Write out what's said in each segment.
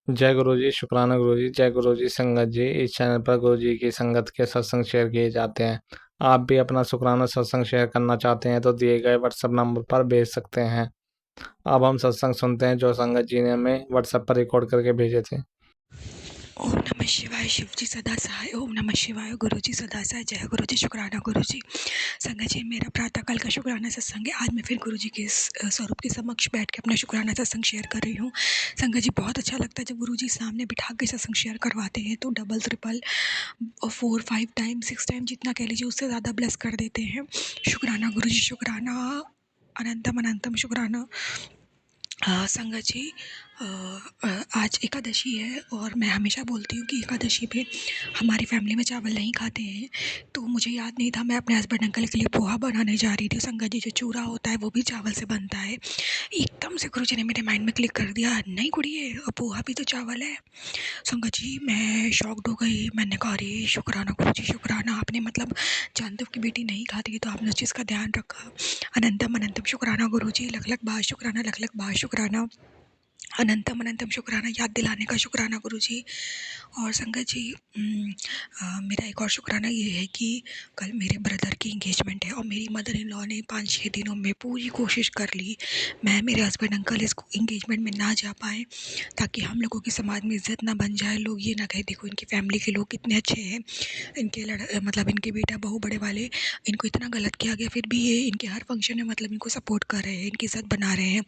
जय गुरु जी, शुक्राना गुरु जी, जय गुरु जी। संगत जी, इस चैनल पर गुरु जी की संगत के सत्संग शेयर किए जाते हैं। आप भी अपना शुक्राना सत्संग शेयर करना चाहते हैं तो दिए गए व्हाट्सएप नंबर पर भेज सकते हैं। अब हम सत्संग सुनते हैं जो संगत जी ने हमें व्हाट्सएप पर रिकॉर्ड करके भेजे थे। ओम नमः शिवाय। शिव जी सदा सहाय। ओम नमः शिवाय। गुरु जी सदा सहाय। जय गुरु जी। शुक्राना गुरु जी। संगत जी, मेरा प्रातःकाल का शुक्राना सत्संग है। आज मैं फिर गुरु जी के स्वरूप के समक्ष बैठ के अपना शुक्राना सत्संग शेयर कर रही हूँ। संगत जी, बहुत अच्छा लगता है जब गुरु जी सामने बिठा के सत्संग शेयर करवाते हैं तो डबल ट्रिपल 4 5 टाइम 6 टाइम जितना कह लीजिए उससे ज़्यादा ब्लेस कर देते हैं। शुक्राना गुरु जी, शुक्राना। अनंतम अनंतम शुक्राना। संगत जी, आज एकादशी है और मैं हमेशा बोलती हूँ कि एकादशी पे हमारी फैमिली में चावल नहीं खाते हैं। तो मुझे याद नहीं था, मैं अपने हस्बैंड अंकल के लिए पोहा बनाने जा रही थी। संगत जी, जो चूरा होता है वो भी चावल से बनता है। एकदम से गुरुजी ने मेरे माइंड में क्लिक कर दिया, नहीं गुड़िए, पोहा भी तो चावल है। संगत जी, मैं शॉक्ड हो गई। मैंने कहा, अरे शुक्राना गुरुजी, शुक्राना। आपने मतलब जानते हो कि बेटी नहीं खाती है तो आपने उस चीज़ का ध्यान रखा। अनंतम अनंतम शुक्राना गुरुजी। लख लख बार शुक्राना, लख लख बार शुक्राना। अनंतम अनंतम शुक्राना, याद दिलाने का शुक्राना गुरुजी। और संगत जी, मेरा एक और शुक्राना ये है कि कल मेरे ब्रदर की इंगेजमेंट है और मेरी मदर इन लॉ ने 5-6 दिनों में पूरी कोशिश कर ली मैं मेरे हस्बैंड अंकल इस इंगेजमेंट में ना जा पाएँ, ताकि हम लोगों की समाज में इज्जत ना बन जाए। लोग ये ना कहे देखो इनकी फैमिली के लोग कितने अच्छे हैं, इनके मतलब इनके बेटा बहू बड़े वाले इनको इतना गलत किया गया फिर भी ये इनके हर फंक्शन में मतलब इनको सपोर्ट कर रहे हैं, इनकी इज्जत बना रहे हैं।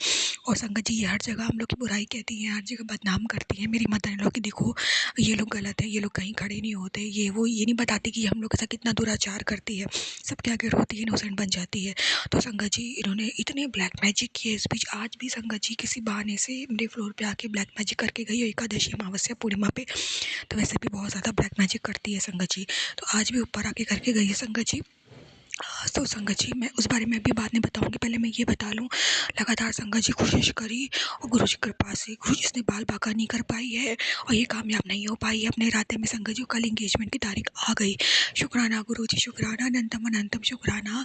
और संगत जी, ये हर जगह हम लोग की बुराई कहती हैं, हर जगह बदनाम करती हैं मेरी मदर इन लॉ की। देखो ये लोग गलत है, ये लोग कहीं खड़े नहीं होते, ये वो ये नहीं बताती कि हम लोग के साथ कितना दुराचार करती है, सबके आगे रोती है, इनोसेंट बन जाती है। तो संगत जी, इन्होंने इतने ब्लैक मैजिक किए इस बीच। आज भी संगत जी किसी बहाने से मेरे फ्लोर पे आके ब्लैक मैजिक करके गई, और एकादशी अमावस्या पूर्णिमा पे तो वैसे भी बहुत ज़्यादा ब्लैक मैजिक करती है संगत जी। तो आज भी ऊपर आके करके गई है संगत जी। तो संगत जी, मैं उस बारे में भी बाद में बताऊंगी, पहले मैं ये बता लूँ। लगातार संगत जी कोशिश करी और गुरु जी कृपा से गुरु जी ने बाल बाका नहीं कर पाई है और ये कामयाब नहीं हो पाई है अपने इरादे में। संगत जी, कल इंगेजमेंट की तारीख आ गई। शुक्राना गुरु जी, शुक्राना। अनंतम अनंतम शुक्राना।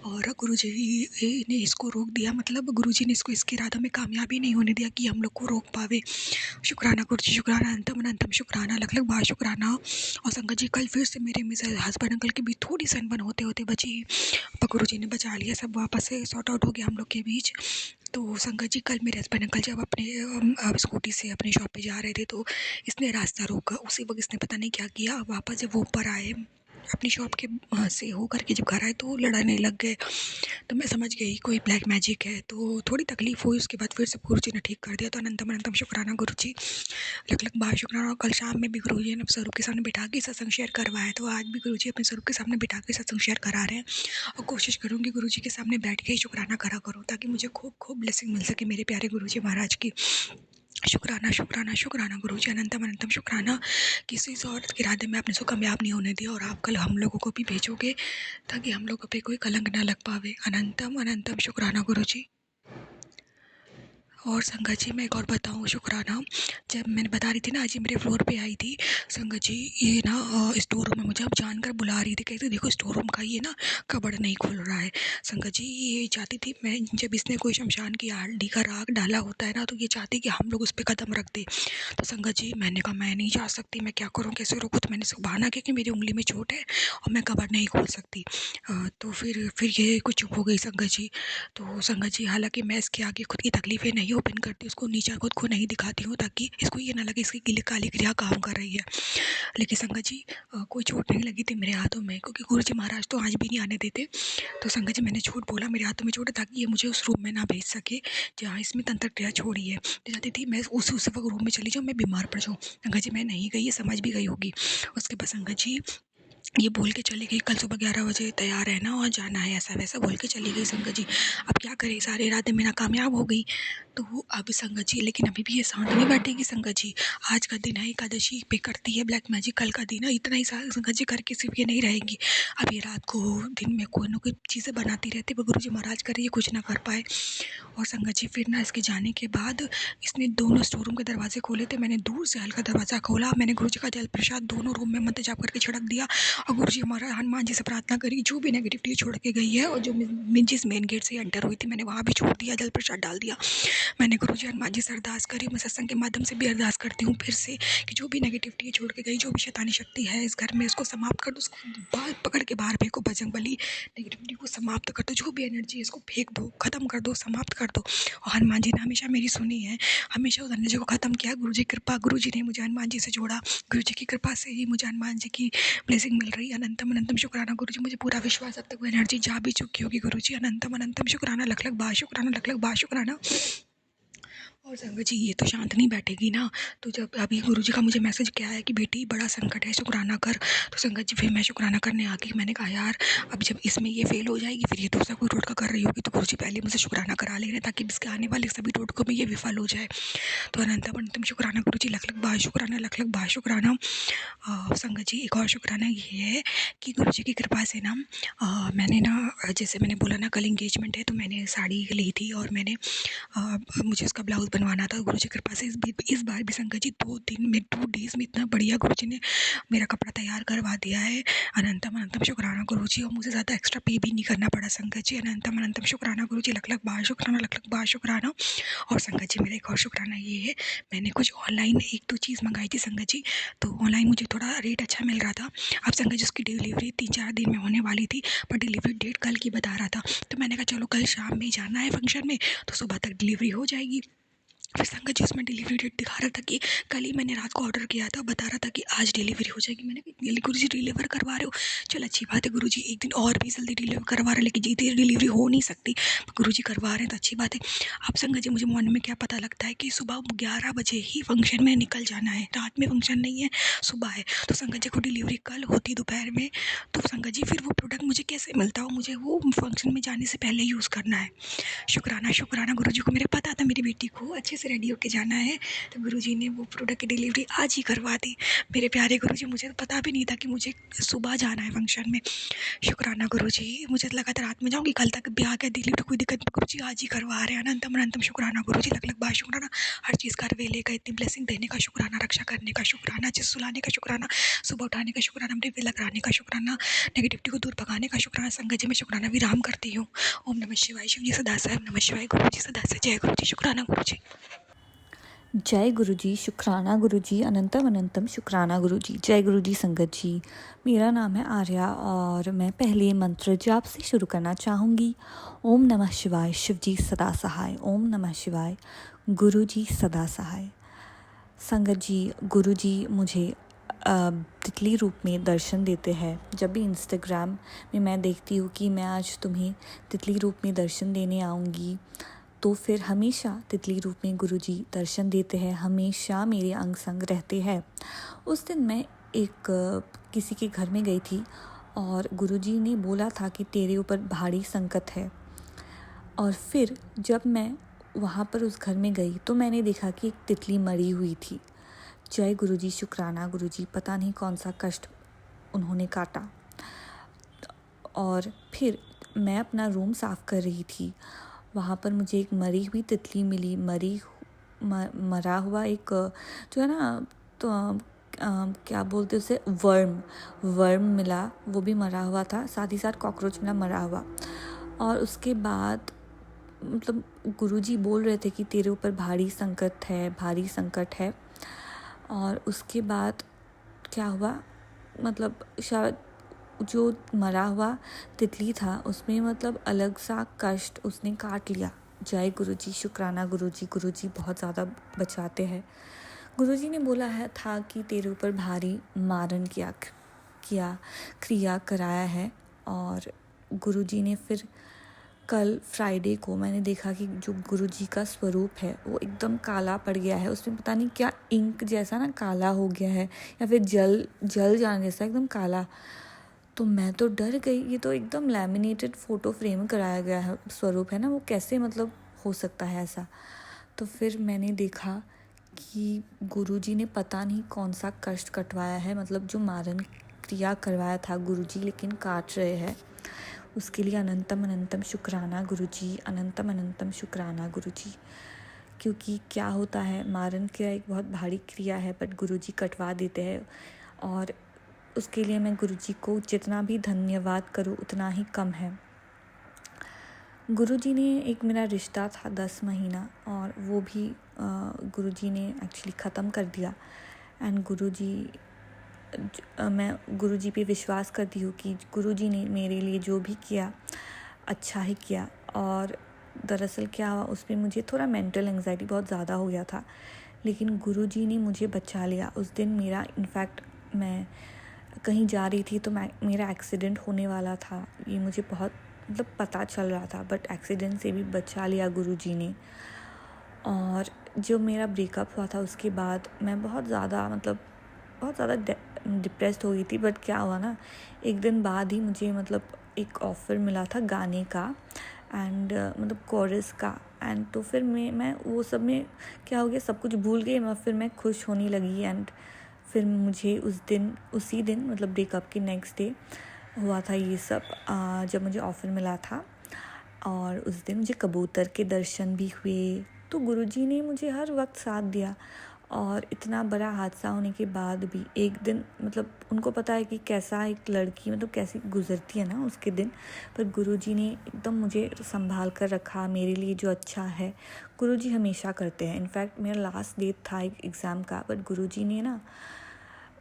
और गुरु जी ने इसको रोक दिया, मतलब गुरु जी ने इसको इसके इरादा में कामयाबी नहीं होने दिया कि हम लोग को रोक पावे। शुक्राना गुरु जी, शुक्राना। अनंतम अनंतम शुक्राना, लख लख बार शुक्राना। और संगत जी, कल फिर से मेरे हस्बैंड अंकल की भी थोड़ी सी अनबन होते होते बची, पर गुरु जी ने बचा लिया, सब वापस से सॉर्ट आउट हो गया हम लोग के बीच। तो संगत जी, कल मेरे हस्बैंड अंकल जब अपने स्कूटी से अपनी शॉप पे जा रहे थे तो इसने रास्ता रोका। उसी वक्त इसने पता नहीं क्या किया, वापस जब वो ऊपर आए अपनी शॉप के से होकर के जब घर आए तो लड़ाने लग गए। तो मैं समझ गई कोई ब्लैक मैजिक है, तो थोड़ी तकलीफ हुई। उसके बाद फिर सब गुरु जी ने ठीक कर दिया। तो अनंतम अनंतम शुक्राना गुरु जी, लख लख बार शुक्राना। और कल शाम में भी गुरु जी ने स्वरूप के सामने बिठा के सत्संग शेयर करवाया, तो आज भी गुरु जी अपने स्वरूप के सामने बिठा के सत्संग शेयर करा रहे हैं। और कोशिश करूँगी गुरु जी के सामने बैठ के ही शुक्राना करा करूँ, ताकि मुझे खूब खूब ब्लेसिंग मिल सके मेरे प्यारे गुरु जी महाराज की। शुक्राना शुक्राना शुक्राना गुरु जी, अनंतम अनंतम शुक्राना। किसी से और के इरादे में आपने इसको कामयाब नहीं होने दिया, और आप कल हम लोगों को भी भेजोगे ताकि हम लोगों पे कोई कलंक ना लग पावे। अनंतम अनंतम शुक्राना गुरु जी। और संगत जी, मैं एक और बताऊँ शुक्राना। जब मैंने बता रही थी ना, आज ये मेरे फ्लोर पे आई थी संगत जी, ये ना स्टोर रूम में मुझे अब जानकर बुला रही थी, कहती देखो स्टोर रूम का ये ना कबर्ड नहीं खुल रहा है। संगत जी, ये चाहती थी, मैं जब इसने कोई शमशान की हड्डी का राग डाला होता है ना, तो ये चाहती कि हम लोग उस पर कदम रख दे। तो संगत जी, मैंने कहा मैं नहीं जा सकती, मैं क्या करूँ, कैसे रोकूँ। तो मैंने इसको बहाना किया कि मेरी उंगली में चोट है और मैं कबर्ड नहीं खोल सकती। तो फिर ये कुछ चुप हो गई संगत जी। तो संगत जी, हालांकि मैं इसके आगे खुद की तकलीफ़ें नहीं ओपन करती, उसको नीचा खुद को नहीं दिखाती हूँ, ताकि इसको ये ना लगे इसकी काली क्रिया काम कर रही है। लेकिन संगत जी, कोई चोट नहीं लगी थी मेरे हाथों में, क्योंकि गुरु जी महाराज तो आज भी नहीं आने देते। तो संगत जी, मैंने झूठ बोला मेरे हाथों में चोट है, ताकि ये मुझे उस रूम में ना भेज सके जहाँ इसमें तंत्र क्रिया छोड़ी है। तो चाहती थी मैं उस वक्त रूम में चली जाऊँ, मैं बीमार पड़ जाऊँ। संगत जी, मैं नहीं गई, ये समझ भी गई होगी। उसके बाद संगत जी ये बोल के चली गई, कल सुबह 11 बजे तैयार रहना और जाना है, ऐसा वैसा बोल के चली गई संगत जी। अब क्या करे, सारे इरादे में नाकामयाब हो गई। तो वो अभी संगत जी, लेकिन अभी भी ये शांत नहीं बैठेगी संगत जी। आज का दिन है, एकादशी पे करती है ब्लैक मैजिक, कल का दिन है, इतना ही संगत जी करके सिर्फ ये नहीं रहेंगी। अब ये रात को दिन में कोई ना कोई चीज़ें बनाती रहती है, गुरु जी महाराज करे ये कुछ ना कर पाए। और संगत जी, फिर ना इसके जाने के बाद इसने दोनों स्टोर रूम के दरवाजे खोले थे। मैंने दूर से हल्का दरवाज़ा खोला, मैंने गुरु जी का जल प्रसाद दोनों रूम में मंत्र जाप करके छिड़क दिया, और गुरुजी हमारा हनुमान जी से प्रार्थना करी, जो भी नेगेटिविटी छोड़ के गई है, और जो मैं जिस मेन गेट से एंटर हुई थी मैंने वहाँ भी छोड़ दिया, जल प्रसाद डाल दिया। मैंने गुरुजी हनुमान जी से अरदास करी, मैं सत्संग के माध्यम से भी अरदास करती हूँ फिर से कि जो भी नेगेटिविटी छोड़ के गई, जो भी शैतानी शक्ति है इस घर में, उसको समाप्त कर दो, उसको बाल पकड़ के बाहर फेंको, बजरंगबली नेगेटिविटी को समाप्त कर दो, जो भी एनर्जी है इसको फेंक दो, खत्म कर दो, समाप्त कर दो। और हनुमान जी ने हमेशा मेरी सुनी है, हमेशा उस एनर्जी को खत्म किया। गुरुजी की कृपा, गुरुजी ने मुझे हनुमान जी से जोड़ा, गुरुजी की कृपा से ही मुझे हनुमान जी की ब्लेसिंग मिल रही है। अनंतम अनंतम शुक्राना गुरुजी, मुझे पूरा विश्वास अब तक वो एनर्जी जा भी चुकी होगी गुरुजी। अनंतम अनंतम शुक्राना, लख लख बार शुक्राना, लख लख बार शुक्राना। और संगत जी ये तो शांत नहीं बैठेगी ना, तो जब अभी गुरुजी का मुझे मैसेज क्या है कि बेटी बड़ा संकट है, शुक्राना कर। तो संगत जी फिर मैं शुक्राना करने आ गई। मैंने कहा यार अब जब इसमें ये फेल हो जाएगी फिर ये दूसरा कोई टोटका कर रही होगी, तो गुरुजी पहले मुझे शुक्राना करा ले रहे हैं ताकि इसके आने वाले सभी टोटकों में ये विफल हो जाए। तो अनंतम अनंतम शुक्राना गुरुजी, लख लख बार शुक्राना, लख लख बार शुक्राना। संगत जी एक और शुक्राना ये है कि गुरुजी की कृपा से ना मैंने ना, जैसे मैंने बोला ना कल इंगेजमेंट है, तो मैंने साड़ी ली थी और मैंने मुझे उसका ब्लाउज़ बनवाना था। गुरुजी की कृपा से इस बार भी संगत जी 2 डेज़ में इतना बढ़िया गुरुजी ने मेरा कपड़ा तैयार करवा दिया है। अनंतम अनंतम शुक्राना गुरुजी, और मुझे ज़्यादा एक्स्ट्रा पे भी नहीं करना पड़ा संगत जी। अनंतम अनंतम शुक्राना गुरुजी, लख लख बार शुक्राना, लख लख बार शुक्राना। और संगत जी मेरा एक और शुक्राना ये है, मैंने कुछ ऑनलाइन 1-2 चीज़ मंगाई थी संगत जी, तो ऑनलाइन मुझे थोड़ा रेट अच्छा मिल रहा था। अब संगत जी उसकी डिलीवरी 3-4 दिन में होने वाली थी, पर डिलीवरी डेट कल की बता रहा था। तो मैंने कहा चलो कल शाम में ही जाना है फंक्शन में, तो सुबह तक डिलीवरी हो जाएगी। फिर संगत जी उसमें डिलीवरी डेट दिखा रहा था कि कल ही मैंने रात को ऑर्डर किया था, बता रहा था कि आज डिलीवरी हो जाएगी। मैंने कहा इतनी गुरुजी डिलीवर करवा रहे हो, चल अच्छी बात है गुरुजी, एक दिन और भी जल्दी डिलीवर करवा रहे हैं, लेकिन जितनी डिलीवरी हो नहीं सकती, गुरुजी करवा रहे हैं तो अच्छी बात है। अब संगत जी मुझे मॉर्निंग में क्या पता लगता है कि सुबह 11 बजे ही फंक्शन में निकल जाना है, रात में फंक्शन नहीं है, सुबह है। तो संगत जी को डिलीवरी कल होती दोपहर में, तो संगत जी फिर वो प्रोडक्ट मुझे कैसे मिलता हो, मुझे वो फंक्शन में जाने से पहले यूज़ करना है। शुक्राना शुक्राना गुरुजी को, मेरे पता था मेरी बेटी को अच्छे से रेडी होके जाना है, तो गुरुजी ने वो प्रोडक्ट की डिलीवरी आज ही करवा दी। मेरे प्यारे गुरुजी, मुझे तो पता भी नहीं था कि मुझे सुबह जाना है फंक्शन में। शुक्राना गुरुजी, मुझे तो लगा था रात में जाऊँगी, कल तक भी आ गया डिलीवरी, कोई दिक्कत नहीं, गुरुजी आज ही करवा रहे हैं। अनंतम अनंतम शुक्राना गुरुजी, लख लख बार शुक्राना। हर चीज़ का वेले का इतनी ब्लेसिंग देने का शुक्राना, रक्षा करने का शुक्राना, जिस सुलाने का शुक्राना, सुबह उठाने का शुक्राना, अपने वेला कराने का शुक्राना, नेगेटिविटी को दूर भगाने का शुक्राना। संगत जी मैं शुक्राना विराम करती हूँ। ओम नमः शिवाय, शिव जी सदा साहेब नमः शिवाय, गुरु जी सदा से जय गुरु जी, शुक्राना गुरु जी। जय गुरु जी, शुक्राना गुरु जी, अनंतम अनंतम शुक्राना गुरु जी। जय गुरु जी संगत जी। मेरा नाम है आर्या और मैं पहले मंत्र जाप से शुरू करना चाहूँगी। ओम नमः शिवाय, शिव जी सदा सहाय। ओम नमः शिवाय, गुरु जी सदा सहाय। संगत जी, गुरु जी मुझे तितली रूप में दर्शन देते हैं। जब भी इंस्टाग्राम में मैं देखती हूँ कि मैं आज तुम्हें तितली रूप में दर्शन देने आऊँगी, तो फिर हमेशा तितली रूप में गुरुजी दर्शन देते हैं, हमेशा मेरे अंग संग रहते हैं। उस दिन मैं किसी के घर में गई थी और गुरुजी ने बोला था कि तेरे ऊपर भारी संकट है। और फिर जब मैं वहाँ पर उस घर में गई तो मैंने देखा कि एक तितली मरी हुई थी। जय गुरुजी, शुक्राना गुरुजी, पता नहीं कौन सा कष्ट उन्होंने काटा। और फिर मैं अपना रूम साफ़ कर रही थी, वहाँ पर मुझे एक मरी हुई तितली मिली, मरा हुआ एक जो है ना, तो क्या बोलते उसे, वर्म मिला, वो भी मरा हुआ था, साथ ही साथ कॉकरोच मिला मरा हुआ। और उसके बाद मतलब गुरुजी बोल रहे थे कि तेरे ऊपर भारी संकट है। और उसके बाद क्या हुआ, मतलब शायद जो मरा हुआ तितली था उसमें मतलब अलग सा कष्ट उसने काट लिया। जय गुरुजी, शुक्राना गुरुजी बहुत ज़्यादा बचाते हैं। गुरुजी ने बोला था कि तेरे ऊपर भारी मारन क्रिया कराया है। और गुरुजी ने फिर कल फ्राइडे को मैंने देखा कि जो गुरुजी का स्वरूप है वो एकदम काला पड़ गया है, उसमें पता नहीं क्या इंक जैसा ना काला हो गया है, या फिर जल जाने जैसा एकदम काला। तो मैं तो डर गई, ये तो एकदम लैमिनेटेड फ़ोटो फ्रेम कराया गया है स्वरूप है ना, वो कैसे मतलब हो सकता है ऐसा। तो फिर मैंने देखा कि गुरुजी ने पता नहीं कौन सा कष्ट कटवाया है, मतलब जो मारन क्रिया करवाया था गुरुजी लेकिन काट रहे हैं, उसके लिए अनंतम अनंतम शुक्राना गुरुजी, अनंतम अनंतम शुक्राना गुरुजी। क्योंकि क्या होता है, मारन क्रिया एक बहुत भारी क्रिया है, बट गुरुजी कटवा देते हैं। और उसके लिए मैं गुरुजी को जितना भी धन्यवाद करूँ उतना ही कम है। गुरुजी ने एक मेरा रिश्ता था 10 महीना और वो भी गुरुजी ने एक्चुअली ख़त्म कर दिया। एंड मैं गुरुजी पे विश्वास करती हूँ कि गुरुजी ने मेरे लिए जो भी किया अच्छा ही किया। और दरअसल क्या हुआ, उस पर मुझे थोड़ा मेंटल एंजाइटी बहुत ज़्यादा हो गया था, लेकिन गुरुजी ने मुझे बचा लिया। उस दिन मेरा इनफैक्ट मैं कहीं जा रही थी तो मेरा एक्सीडेंट होने वाला था, ये मुझे बहुत मतलब पता चल रहा था, बट एक्सीडेंट से भी बचा लिया गुरुजी ने। और जो मेरा ब्रेकअप हुआ था उसके बाद मैं बहुत ज़्यादा डिप्रेस्ड हो गई थी। बट क्या हुआ ना, एक दिन बाद ही मुझे एक ऑफ़र मिला था गाने का एंड कोरस का। एंड तो फिर मैं वो सब में क्या हो गया, सब कुछ भूल गई फिर मैं खुश होने लगी। एंड फिर मुझे उसी दिन ब्रेकअप के नेक्स्ट डे हुआ था ये सब, जब मुझे ऑफ़र मिला था। और उस दिन मुझे कबूतर के दर्शन भी हुए। तो गुरुजी ने मुझे हर वक्त साथ दिया। और इतना बड़ा हादसा होने के बाद भी एक दिन उनको पता है कि कैसा एक लड़की कैसी गुजरती है ना उसके दिन, पर गुरुजी ने एकदम मुझे संभाल कर रखा। मेरे लिए जो अच्छा है गुरुजी हमेशा करते हैं। इनफैक्ट मेरा लास्ट डेट था एक एग्ज़ाम का, बट गुरुजी ने ना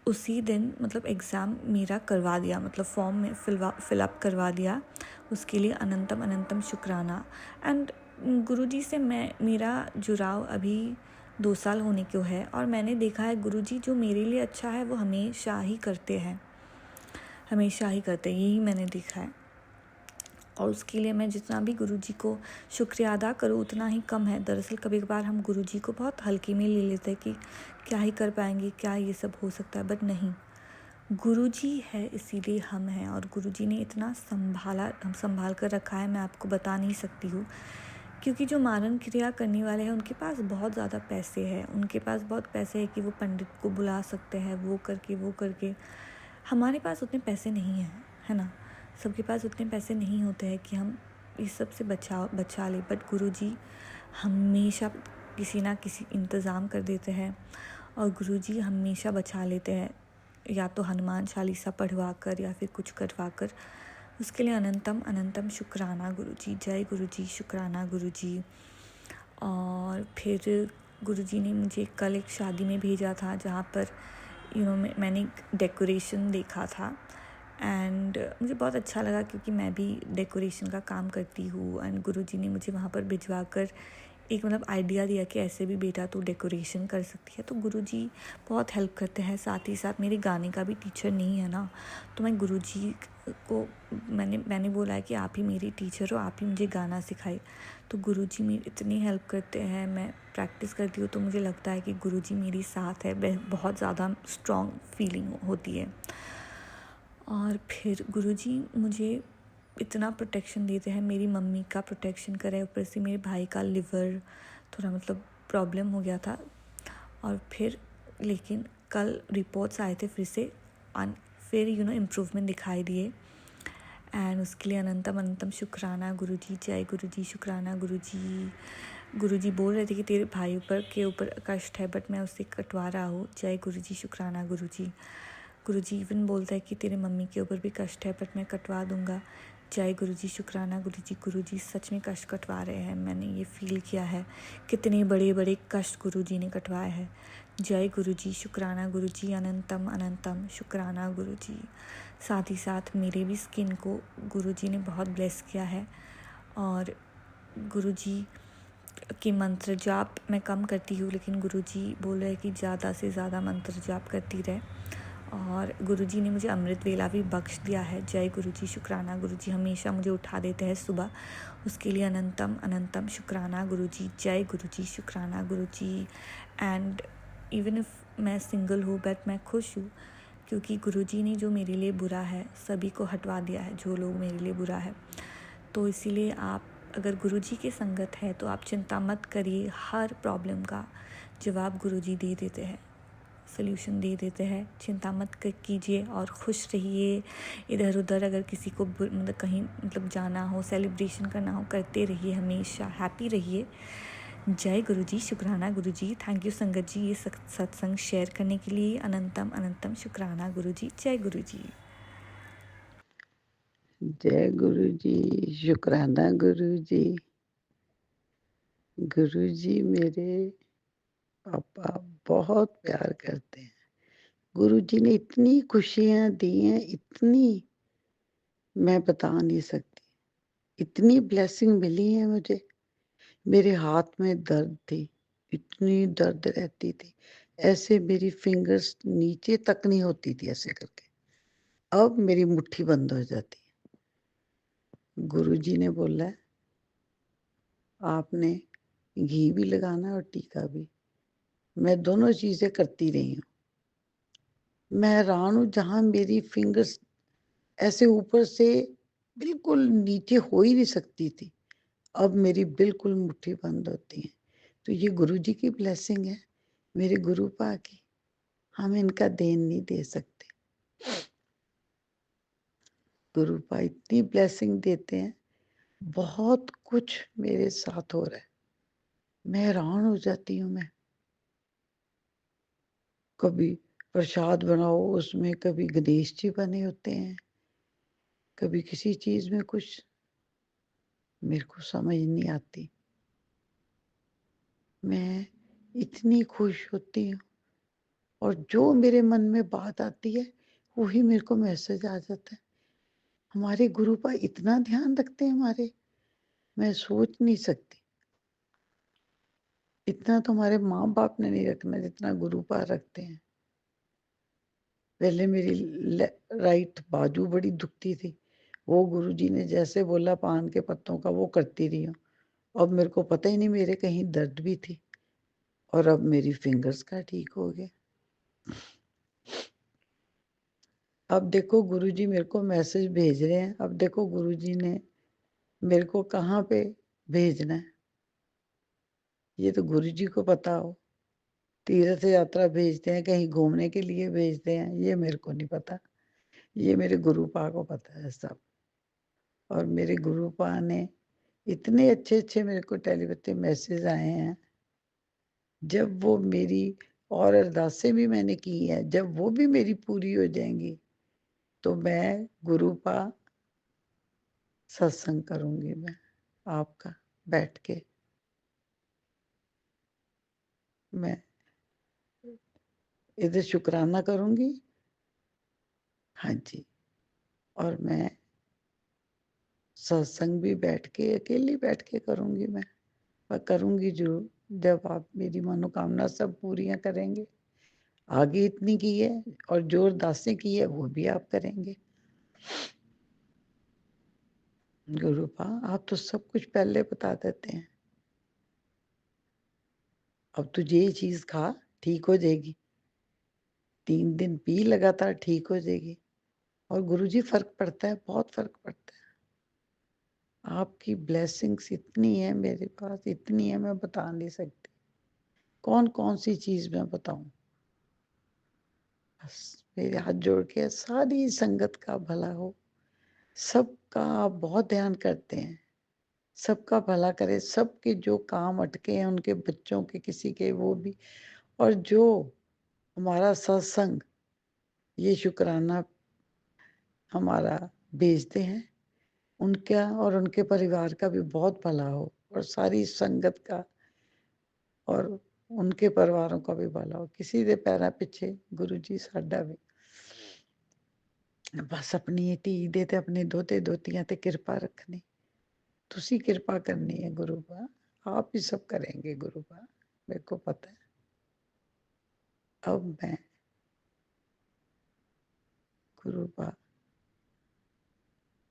उसी दिन एग्ज़ाम मेरा करवा दिया, फॉर्म में फिलअप करवा दिया। उसके लिए अनंतम अनंतम शुक्राना। एंड गुरुजी से मेरा जुड़ाव अभी 2 साल होने को है और मैंने देखा है गुरुजी जो मेरे लिए अच्छा है वो हमेशा ही करते हैं, यही मैंने देखा है। और उसके लिए मैं जितना भी गुरुजी को शुक्रिया अदा करूँ उतना ही कम है। दरअसल कभी कभार हम गुरुजी को बहुत हल्के में ले लेते हैं कि क्या ही कर पाएंगे, क्या ये सब हो सकता है, बट नहीं, गुरुजी है इसीलिए हम हैं। और गुरुजी ने इतना संभाल कर रखा है, मैं आपको बता नहीं सकती हूँ। क्योंकि जो मारण क्रिया करने वाले हैं उनके पास बहुत ज़्यादा पैसे हैं, उनके पास बहुत पैसे हैं कि वो पंडित को बुला सकते हैं, वो करके। हमारे पास उतने पैसे नहीं हैं, है ना। सबके पास उतने पैसे नहीं होते हैं कि हम इस सब से बचा ले। बट गुरुजी हमेशा किसी ना किसी इंतज़ाम कर देते हैं और गुरुजी हमेशा बचा लेते हैं, या तो हनुमान चालीसा पढ़वा कर या फिर कुछ करवा कर। उसके लिए अनंतम अनंतम शुक्राना गुरुजी। जय गुरुजी, शुक्राना गुरुजी। और फिर गुरुजी ने मुझे कल एक शादी में भेजा था जहाँ पर मैंने डेकोरेशन देखा था। एंड मुझे बहुत अच्छा लगा क्योंकि मैं भी डेकोरेशन का काम करती हूँ। एंड गुरुजी ने मुझे वहाँ पर भिजवा कर एक आइडिया दिया कि ऐसे भी बेटा तू डेकोरेशन कर सकती है। तो गुरुजी बहुत हेल्प करते हैं। साथ ही साथ मेरे गाने का भी टीचर नहीं है ना, तो मैं गुरुजी को मैंने बोला है कि आप ही मेरी टीचर हो, आप ही मुझे गाना सिखाइए। तो गुरुजी मेरी इतनी हेल्प करते हैं। मैं प्रैक्टिस करती हूँ तो मुझे लगता है कि गुरुजी मेरी साथ है, बहुत ज़्यादा स्ट्रॉन्ग फीलिंग होती है। और फिर गुरुजी मुझे इतना प्रोटेक्शन देते हैं, मेरी मम्मी का प्रोटेक्शन करे, ऊपर से मेरे भाई का लिवर थोड़ा प्रॉब्लम हो गया था। और फिर लेकिन कल रिपोर्ट्स आए थे फिर इम्प्रूवमेंट दिखाई दिए। एंड उसके लिए अनंतम अनंतम शुक्राना गुरुजी। जय गुरुजी, शुक्राना गुरुजी। गुरुजी बोल रहे थे कि तेरे भाई के ऊपर कष्ट है, बट मैं उससे कटवा रहा हूँ। जय गुरुजी, शुक्राना गुरुजी। गुरुजी इवन बोलता है कि तेरे मम्मी के ऊपर भी कष्ट है, बट मैं कटवा दूँगा। जय गुरुजी, शुक्राना गुरुजी। गुरुजी सच में कष्ट कटवा रहे हैं, मैंने ये फील किया है। कितने बड़े बड़े कष्ट गुरुजी ने कटवाए हैं। जय गुरुजी, शुक्राना गुरुजी। अनंतम अनंतम शुक्राना गुरुजी। साथ ही साथ मेरे भी स्किन को गुरुजी ने बहुत ब्लेस किया है। और गुरुजी की मंत्र जाप मैं कम करती हूँ, लेकिन गुरुजी बोल रहे हैं कि ज़्यादा से ज़्यादा मंत्र जाप करती रहे। और गुरुजी ने मुझे अमृत वेला भी बख्श दिया है। जय गुरुजी, शुक्राना गुरुजी। हमेशा मुझे उठा देते हैं सुबह, उसके लिए अनंतम अनंतम शुक्राना गुरुजी। जय गुरुजी, शुक्राना गुरुजी। एंड इवन इफ़ मैं सिंगल हूँ बट मैं खुश हूँ, क्योंकि गुरुजी ने जो मेरे लिए बुरा है सभी को हटवा दिया है, जो लोग मेरे लिए बुरा है। तो इसीलिए आप अगर गुरुजी की संगत है तो आप चिंता मत करिए, हर प्रॉब्लम का जवाब गुरुजी दे देते हैं, सल्यूशन दे देते हैं। चिंता मत कीजिए और खुश रहिए। इधर उधर अगर किसी को कहीं जाना हो, सेलिब्रेशन करना हो, करते रहिए, हमेशा हैप्पी रहिए। जय गुरु जी, शुक्राना गुरु जी। थैंक यू संगत जी ये सत्संग शेयर करने के लिए। अनंतम अनंतम शुक्राना गुरु जी। जय गुरु जी। जय गुरु जी, शुक्राना गुरु जी। गुरु जी मेरे पापा बहुत प्यार करते हैं। गुरु जी ने इतनी खुशियाँ दी हैं, इतनी मैं बता नहीं सकती। इतनी ब्लेसिंग मिली है मुझे। मेरे हाथ में दर्द थी, इतनी दर्द रहती थी, ऐसे मेरी फिंगर्स नीचे तक नहीं होती थी ऐसे करके। अब मेरी मुट्ठी बंद हो जाती है। गुरु जी ने बोला है, आपने घी भी लगाना और टीका भी। मैं दोनों चीजें करती रही हूँ। मैं हैरान हूँ, जहाँ मेरी फिंगर्स ऐसे ऊपर से बिल्कुल नीचे हो ही नहीं सकती थी, अब मेरी बिल्कुल मुट्ठी बंद होती है। तो ये गुरु जी की ब्लेसिंग है, मेरे गुरु पा की। हम इनका देन नहीं दे सकते। गुरु पा इतनी ब्लेसिंग देते हैं, बहुत कुछ मेरे साथ हो रहा है, मैं हैरान हो जाती हूँ। मैं कभी प्रसाद बनाओ, उसमें कभी गणेश जी बने होते हैं, कभी किसी चीज में कुछ, मेरे को समझ नहीं आती। मैं इतनी खुश होती हूँ, और जो मेरे मन में बात आती है वही मेरे को मैसेज आ जाता है। हमारे गुरु पा इतना ध्यान रखते हैं हमारे, मैं सोच नहीं सकती। इतना तो हमारे माँ बाप ने नहीं रखना जितना गुरु पा रखते हैं। पहले मेरी राइट बाजू बड़ी दुखती थी, वो गुरु जी ने जैसे बोला पान के पत्तों का वो करती रही हूँ। अब मेरे को पता ही नहीं मेरे कहीं दर्द भी थी, और अब मेरी फिंगर्स का ठीक हो गया। अब देखो गुरुजी मेरे को मैसेज भेज रहे हैं। अब देखो गुरुजी ने मेरे को कहाँ पे भेजना है, ये तो गुरुजी को पता हो। तीर्थ यात्रा भेजते हैं, कहीं घूमने के लिए भेजते हैं, ये मेरे को नहीं पता। ये मेरे गुरुपा को पता है सब। और मेरे गुरुपा ने इतने अच्छे अच्छे मेरे को टेलीपैथी मैसेज आए हैं। जब वो मेरी और अरदासें भी मैंने की हैं, जब वो भी मेरी पूरी हो जाएंगी तो मैं गुरुपा सत्संग करूंगी, मैं आपका बैठ के। मैं इधर शुक्राना करूंगी, हाँ जी, और मैं सत्संग भी बैठ के अकेली बैठ के करूंगी। मैं पर करूंगी जरूर, जब आप मेरी मनोकामना सब पूरियां करेंगे। आगे इतनी की है और जो अरदासें की है वो भी आप करेंगे। गुरुपा आप तो सब कुछ पहले बता देते हैं। अब तुझे ये चीज खा, ठीक हो जाएगी, 3 दिन पी लगातार, ठीक हो जाएगी। और गुरुजी फर्क पड़ता है, बहुत फर्क पड़ता है। आपकी ब्लेसिंग्स इतनी है मेरे पास, इतनी है मैं बता नहीं सकती। कौन कौन सी चीज मैं बताऊं। बस मेरे हाथ जोड़ के सारी संगत का भला हो। सबका आप बहुत ध्यान करते हैं, सबका भला करे, सबके जो काम अटके हैं उनके बच्चों के किसी के वो भी, और जो हमारा सत्संग ये शुक्राना हमारा भेजते हैं उनका और उनके परिवार का भी बहुत भला हो, और सारी संगत का और उनके परिवारों का भी भला हो। किसी दे पैरा पिछे गुरु जी साडा भी बस अपनी धी दे ते अपने दोते दोतियां ते कृपा रखनी। तुसी कृपा करनी है गुरुपा, आप ही सब करेंगे गुरुपा, मेरे को पता है। अब मैं गुरुपा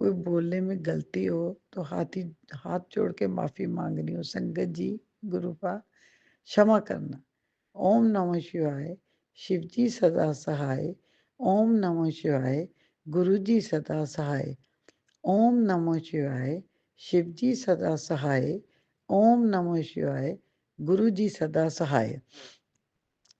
कोई बोलने में गलती हो तो हाथ जोड़ के माफी मांगनी हो। संगत जी गुरुपा क्षमा करना। ओम नमः शिवाय, शिव जी सदा सहाय। ओम नमः शिवाय, गुरु जी सदा सहाय। ओम नमः शिवाय, शिव जी सदा सहाय। ओम नमः शिवाय, गुरु जी सदा सहाय।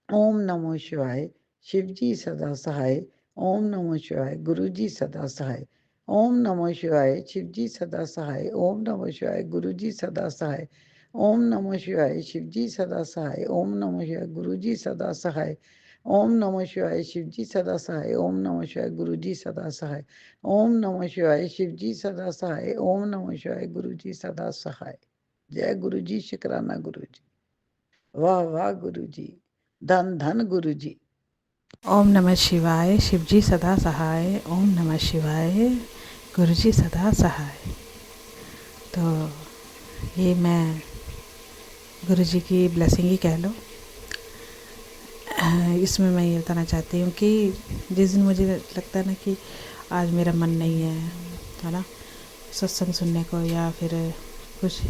ओम नमः शिवाय, शिव जी सदा सहाय। ओम नमः शिवाय, गुरु जी सदा सहाय। ओम नमः शिवाय, शिव जी सदा सहाय। ओम नमः शिवाय, गुरु जी सदा सहाय। ओम नमः शिवाय शिवजी सदा सहाय। ओम नमः शिवाय गुरुजी सदा सहाय। ओम नमः शिवाय शिवजी सदा सहाय। ओम नमः शिवाय गुरुजी सदा सहाय। ओम नमः शिवाय शिवजी सदा सहाय। ओम नमः शिवाय गुरुजी सदा सहाय। जय गुरुजी, शुक्राना गुरुजी। वाह वाह गुरुजी, धन धन गुरुजी। ओम नमः शिवाय शिवजी सदा सहाय। ओम नमः शिवाय गुरुजी सदा सहाय। तो ये मैं गुरुजी की ब्लेसिंग ही कह लो। इसमें मैं ये बताना चाहती हूँ कि जिस दिन मुझे लगता है ना कि आज मेरा मन नहीं है ना, सत्संग सुनने को, या फिर कुछ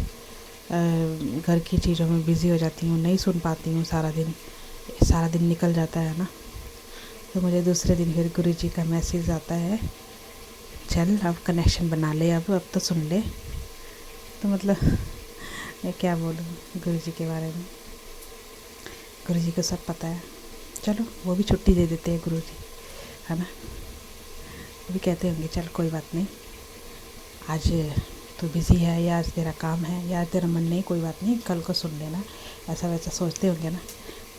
घर की चीज़ों में बिज़ी हो जाती हूँ, नहीं सुन पाती हूँ, सारा दिन निकल जाता है ना, तो मुझे दूसरे दिन फिर गुरुजी का मैसेज आता है, चल अब कनेक्शन बना ले, अब तो सुन ले। तो मतलब मैं क्या बोलूँ गुरुजी के बारे में। गुरुजी को सब पता है, चलो वो भी छुट्टी दे देते हैं गुरुजी, है ना। वो भी कहते होंगे चल कोई बात नहीं, आज तो बिज़ी है, या आज तेरा काम है, या आज तेरा मन नहीं, कोई बात नहीं, कल को सुन लेना, ऐसा वैसा सोचते होंगे ना।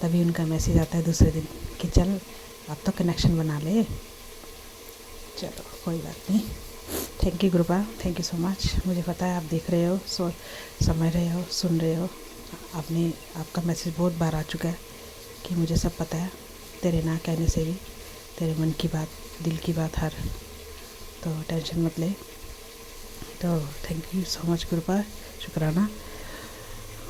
तभी उनका मैसेज आता है दूसरे दिन कि चल अब तो कनेक्शन बना ले। चलो कोई बात नहीं। Thank you गुरुपा, thank you so much. मुझे पता है आप देख रहे हो, समझ रहे हो, सुन रहे हो। आपका मैसेज बहुत बार आ चुका है कि मुझे सब पता है, तेरे ना कहने से भी तेरे मन की बात, दिल की बात हर, तो टेंशन मत ले। तो थैंक यू सो मच गुरुपा, शुक्राना।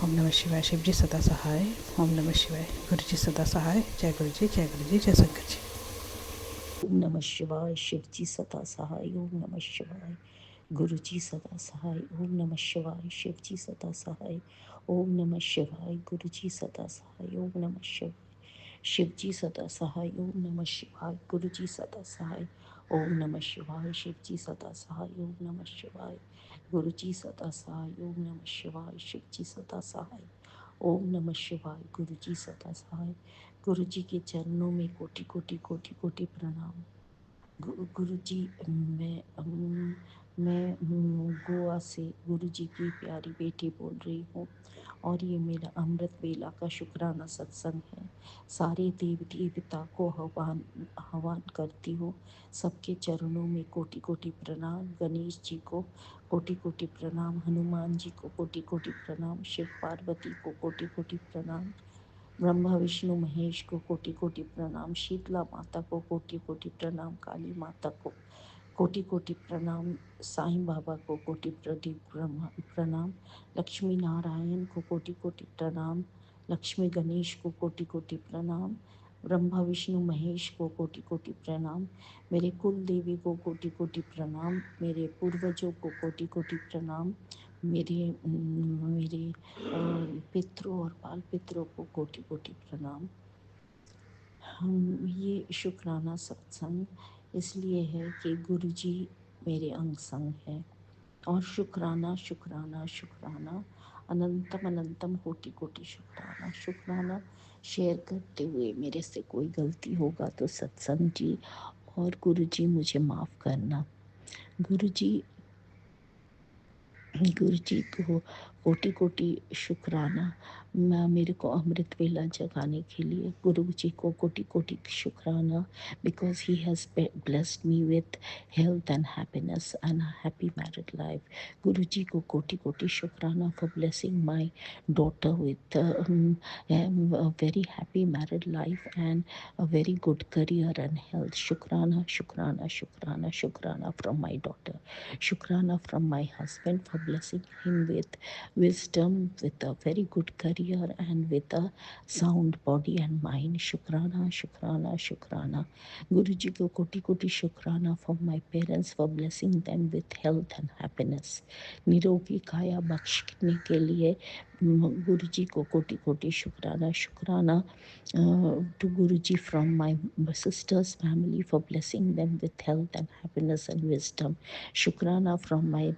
ओम नमः शिवाय शिवजी सदा सहाय। ओम नमः शिवाय गुरुजी सदा सहाय। जय गुरुजी, जय गुरुजी, जय शंकर जी। ओम नमः शिवाय शिवजी सदा सहाय। ओम नमः शिवाय गुरुजी सदा सहाय। ओम नमः शिवाय शिवजी सदा सहाय। ओम नमः शिवाय गुरुजी सदा सहाय। ओम नमः शिवाय शिवजी सदा सहाय। ओम नमः शिवाय गुरुजी सदा सहाय। ओम नमः शिवाय शिवजी सदा सहाय। ओम नमः शिवाय गुरुजी सदा सहाय। ओम नमः शिवाय शिवजी सदा सहाय। ओम नमः शिवाय गुरुजी सदा सहाय। गुरुजी के चरणों में कोटि कोटि कोटि कोटि प्रणाम। गुरुजी, मैं गोवा से गुरुजी की प्यारी बेटी बोल रही हूँ, और ये मेरा अमृत वेला का शुक्राना सत्संग है। सारे देवी देवता को आह्वान करती हूँ। सबके चरणों में कोटि कोटि प्रणाम। गणेश जी को कोटि कोटि प्रणाम। हनुमान जी को कोटि कोटि प्रणाम। शिव पार्वती को कोटि कोटि प्रणाम। ब्रह्मा विष्णु महेश को कोटि कोटि प्रणाम। शीतला माता को कोटि कोटि प्रणाम। काली माता को कोटि कोटि प्रणाम। साईं बाबा को कोटि कोटि प्रणाम। लक्ष्मी नारायण को कोटि कोटि प्रणाम। लक्ष्मी गणेश को कोटि कोटि प्रणाम। ब्रह्मा विष्णु महेश को कोटि कोटि प्रणाम। मेरे कुल देवी को कोटि कोटि प्रणाम। मेरे पूर्वजों को कोटि कोटि प्रणाम। मेरे पितरों और बाल पितरों को कोटि कोटि प्रणाम। ये शुक्राना सत्संग इसलिए है कि गुरुजी मेरे अंग संग है, और शुक्राना शुक्राना शुक्राना, अनंतम अनंतम कोटि कोटि शुक्राना। शुक्राना शेयर करते हुए मेरे से कोई गलती होगा तो सत्संग जी और गुरुजी मुझे माफ़ करना। गुरुजी को कोटि कोटि शुक्राना। मेरे को अमृत वेला जगाने के लिए गुरु जी को कोटि कोटि शुक्राना, because he has blessed me with health and happiness and happy married life. गुरु जी को कोटि कोटि शुक्राना for blessing my daughter with very happy married life and a very good career and health. Shukrana, Shukrana, Shukrana, Shukrana from my daughter. Shukrana from my husband for blessing him with wisdom, with a very good career and with a sound body and mind. Shukrana, Shukrana, Shukrana. Guruji ko koti koti Shukrana for my parents for blessing them with health and happiness. निरोगी काया बख्शने के लिए गुरुजी को कोटि कोटि शुक्राना। शुक्राना to Guruji from my sister's family for blessing them with health and happiness and wisdom. Shukrana from my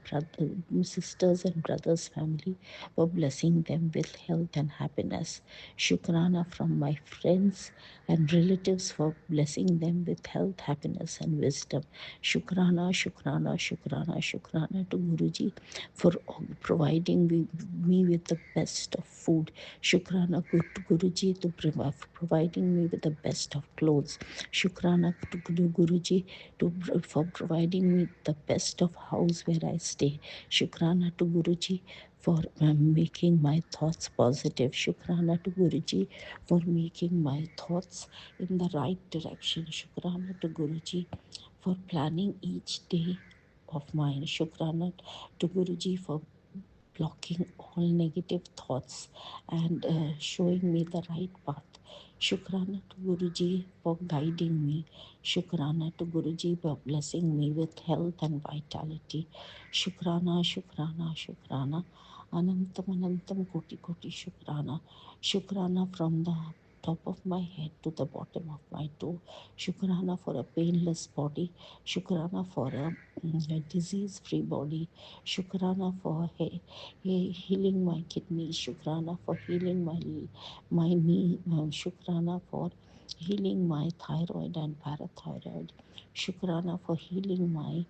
sisters and brothers' family Guruji, for blessing them with health and happiness. Shukrana from my friends and relatives for blessing them with health, happiness, and wisdom. Shukrana, Shukrana, Shukrana, Shukrana to Guruji for providing me with the best of food. Shukrana to Guruji to providing me with the best of clothes. Shukrana to Guruji for providing me the best of house where I stay. Shukrana to Guruji for making my thoughts positive. Shukrana to Guruji for making my thoughts in the right direction. Shukrana to Guruji for planning each day of mine. Shukrana to Guruji for blocking all negative thoughts and showing me the right path. Shukrana to Guruji for guiding me. Shukrana to Guruji for blessing me with health and vitality. Shukrana, Shukrana, Shukrana. Anantam, Anantam, Koti, Koti, Shukrana. Shukrana from the top of my head to the bottom of my toe. Shukrana for a painless body. Shukrana for a disease-free body. Shukrana for healing my kidneys. Shukrana for healing my knee. Shukrana for healing my thyroid and parathyroid. Shukrana for healing my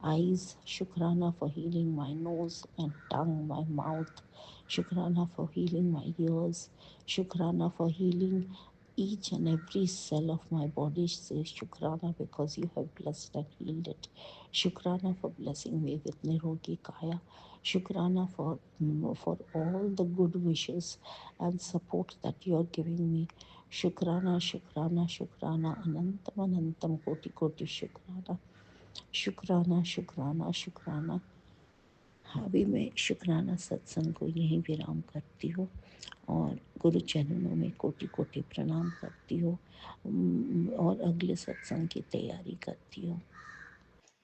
eyes. Shukrana for healing my nose and tongue, my mouth. Shukrana for healing my ears. Shukrana for healing each and every cell of my body. Say Shukrana because you have blessed and healed it. Shukrana for blessing me with Nirogi Kaya. Shukrana for all the good wishes and support that you are giving me. Shukrana, Shukrana, Shukrana, Anantam, Anantam, Koti, Koti, Shukrana. शुक्राना शुक्राना शुक्राना। अभी मैं शुक्राना सत्संग को यहीं विराम करती हूँ और गुरु चरणों में कोटि कोटि प्रणाम करती हूँ और अगले सत्संग की तैयारी करती हूँ।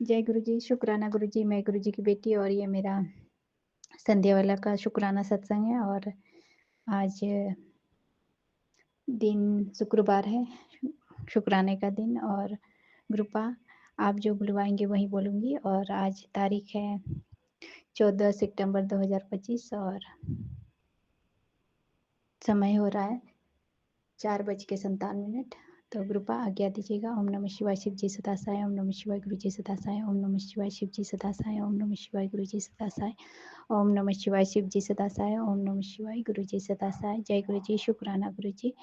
जय गुरु जी। शुक्राना गुरु जी। मैं गुरु जी की बेटी और ये मेरा संध्या वाला का शुक्राना सत्संग है और आज दिन शुक्रवार है, शुक्राने का दिन और ग्रुपा आप जो बुलवाएंगे वही बोलूँगी और आज तारीख है 14 सितंबर 2025 और समय हो रहा है 4:57। तो ग्रुपा आज्ञा दीजिएगा। ओम नमः शिवाय शिव जी सदा साय। ओम नमः शिवाय गुरु जी सदा साय। ओम नमः शिवाय शिव जी सदा साय। ओम नमः शिवाय गुरु जी सदा साय। ओम नमः शिवाय शिव जी सदा साय। ओम नमः शिवाय गुरु जी सदा साय। जय गुरु जी। शुक्राना गुरु जी।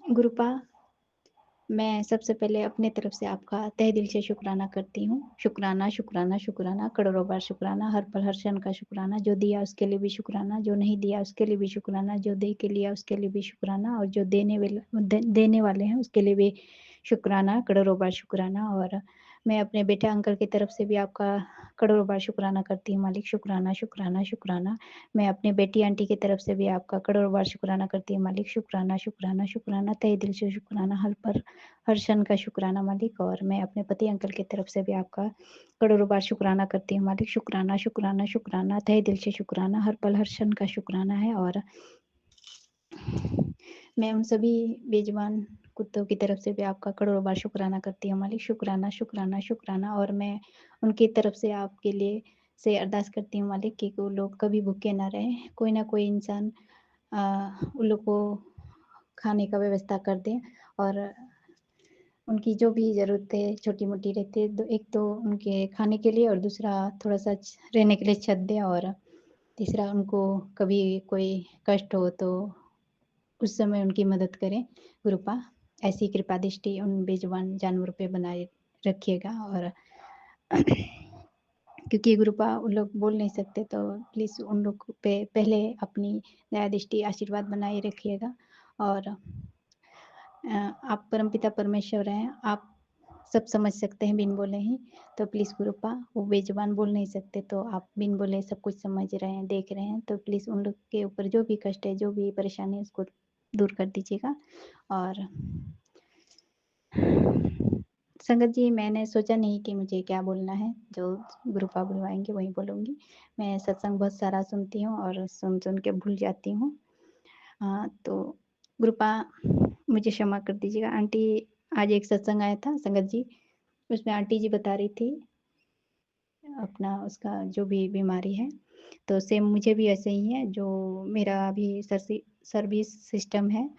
गुरुपा मैं सबसे पहले अपने तरफ से आपका तहे दिल से शुक्राना करती हूँ। शुक्राना शुक्राना शुक्राना, करोड़ों बार शुक्राना, हर पल हर क्षण का शुक्राना। जो दिया उसके लिए भी शुक्राना, जो नहीं दिया उसके लिए भी शुक्राना, जो दे के लिया उसके लिए भी शुक्राना और जो देने वाले हैं उसके लिए भी शुक्राना, करोड़ों बार शुक्राना। और मैं अपने बेटे अंकल की तरफ से भी आपका करोड़ों बार शुक्राना करती हूँ मालिक। शुक्राना शुक्राना शुक्राना। मैं अपने बेटी आंटी की तरफ से भी आपका करोड़ों बार शुक्राना करती हूँ मालिक। शुक्राना शुक्राना शुक्राना, तहे दिल से शुक्राना, हर पर हर क्षण का शुक्राना मालिक। और मैं अपने पति अंकल की तरफ से भी आपका करोड़ों बार शुक्राना करती हूँ मालिक। शुक्राना शुक्राना शुक्राना, तहे दिल से शुक्राना, हर पल हर क्षण का शुक्राना है। और मैं उन सभी बेजुबान कुत्तों की तरफ से भी आपका करोड़ों बार शुक्राना करती हूँ मालिक। शुक्राना शुक्राना शुक्राना। और मैं उनकी तरफ से आपके लिए से अरदास करती हूँ मालिक कि वो लोग कभी भूखे ना रहें, कोई ना कोई इंसान उन लोग को खाने का व्यवस्था कर दें और उनकी जो भी ज़रूरतें छोटी मोटी रहती है, एक तो उनके खाने के लिए और दूसरा थोड़ा सा रहने के लिए छत दें और तीसरा उनको कभी कोई कष्ट हो तो उस समय उनकी मदद करें। गुरुपा ऐसी कृपा दृष्टि उन बेजुबान जानवरों पे बनाए रखिएगा। और क्योंकि गुरुपा उन लोग बोल नहीं सकते तो प्लीज़ उन लोग पे पहले अपनी दया दृष्टि आशीर्वाद बनाए रखिएगा। और आप परमपिता परमेश्वर हैं, आप सब समझ सकते हैं बिन बोले ही। तो प्लीज़ गुरुपा वो बेजुबान बोल नहीं सकते तो आप बिन बोले सब कुछ समझ रहे हैं, देख रहे हैं, तो प्लीज़ उन लोग के ऊपर जो भी कष्ट है, जो भी परेशानी है उसको दूर कर दीजिएगा। और संगत जी मैंने सोचा नहीं कि मुझे क्या बोलना है, जो गुरुपा बुलवाएंगे वही बोलूँगी। मैं सत्संग बहुत सारा सुनती हूँ और सुन सुन के भूल जाती हूँ। तो गुरुपा मुझे क्षमा कर दीजिएगा। आंटी आज एक सत्संग आया था संगत जी, उसमें आंटी जी बता रही थी अपना उसका जो भी बीमारी है, तो सेम मुझे भी ऐसे ही है। जो मेरा अभी सर्विस सिस्टम है,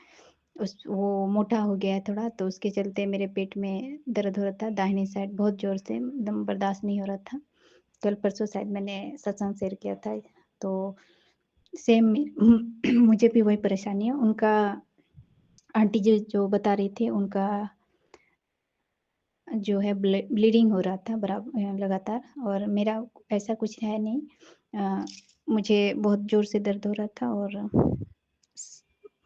वो मोटा हो गया है थोड़ा, तो उसके चलते मेरे पेट में दर्द हो रहा था दाहिनी साइड बहुत ज़ोर से, एकदम बर्दाश्त नहीं हो रहा था। कल परसों शायद मैंने सत्संग शेयर किया था, तो सेम मुझे भी वही परेशानी है। उनका आंटी जी जो बता रही थी, उनका जो है ब्लीडिंग हो रहा था लगातार, और मेरा ऐसा कुछ है नहीं। मुझे बहुत ज़ोर से दर्द हो रहा था और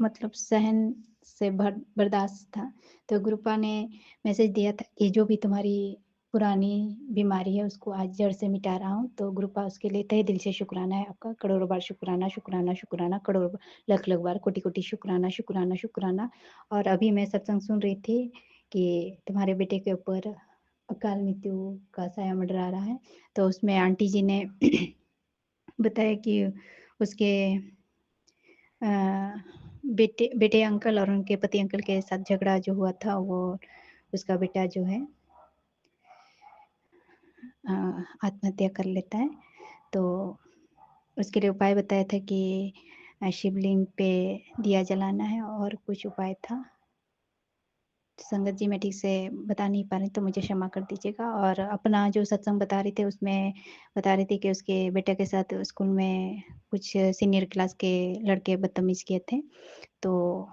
मतलब सहन से बर्दाश्त था। तो गुरुपा ने मैसेज दिया था, ये जो भी तुम्हारी पुरानी बीमारी है उसको आज जड़ से मिटा रहा हूँ। तो गुरुपा उसके लिए तहे दिल से शुक्राना है आपका, करोड़ों बार शुक्राना, शुक्राना, शुक्राना, करोड़ों लख लख बार कोटि कोटि शुक्राना, शुक्राना, शुक्राना। और अभी मैं सत्संग सुन रही थी कि तुम्हारे बेटे के ऊपर अकाल मृत्यु का साया मंडरा रहा है। तो उसमें आंटी जी ने बताया कि उसके बेटे अंकल और उनके पति अंकल के साथ झगड़ा जो हुआ था, वो उसका बेटा जो है आत्महत्या कर लेता है। तो उसके लिए उपाय बताया था कि शिवलिंग पे दिया जलाना है, और कुछ उपाय था। संगत जी मैं ठीक से बता नहीं पा रही, तो मुझे क्षमा कर दीजिएगा। और अपना जो सत्संग बता रहे थे उसमें बता रही थी कि उसके बेटे के साथ स्कूल में कुछ सीनियर क्लास के लड़के बदतमीज किए थे, तो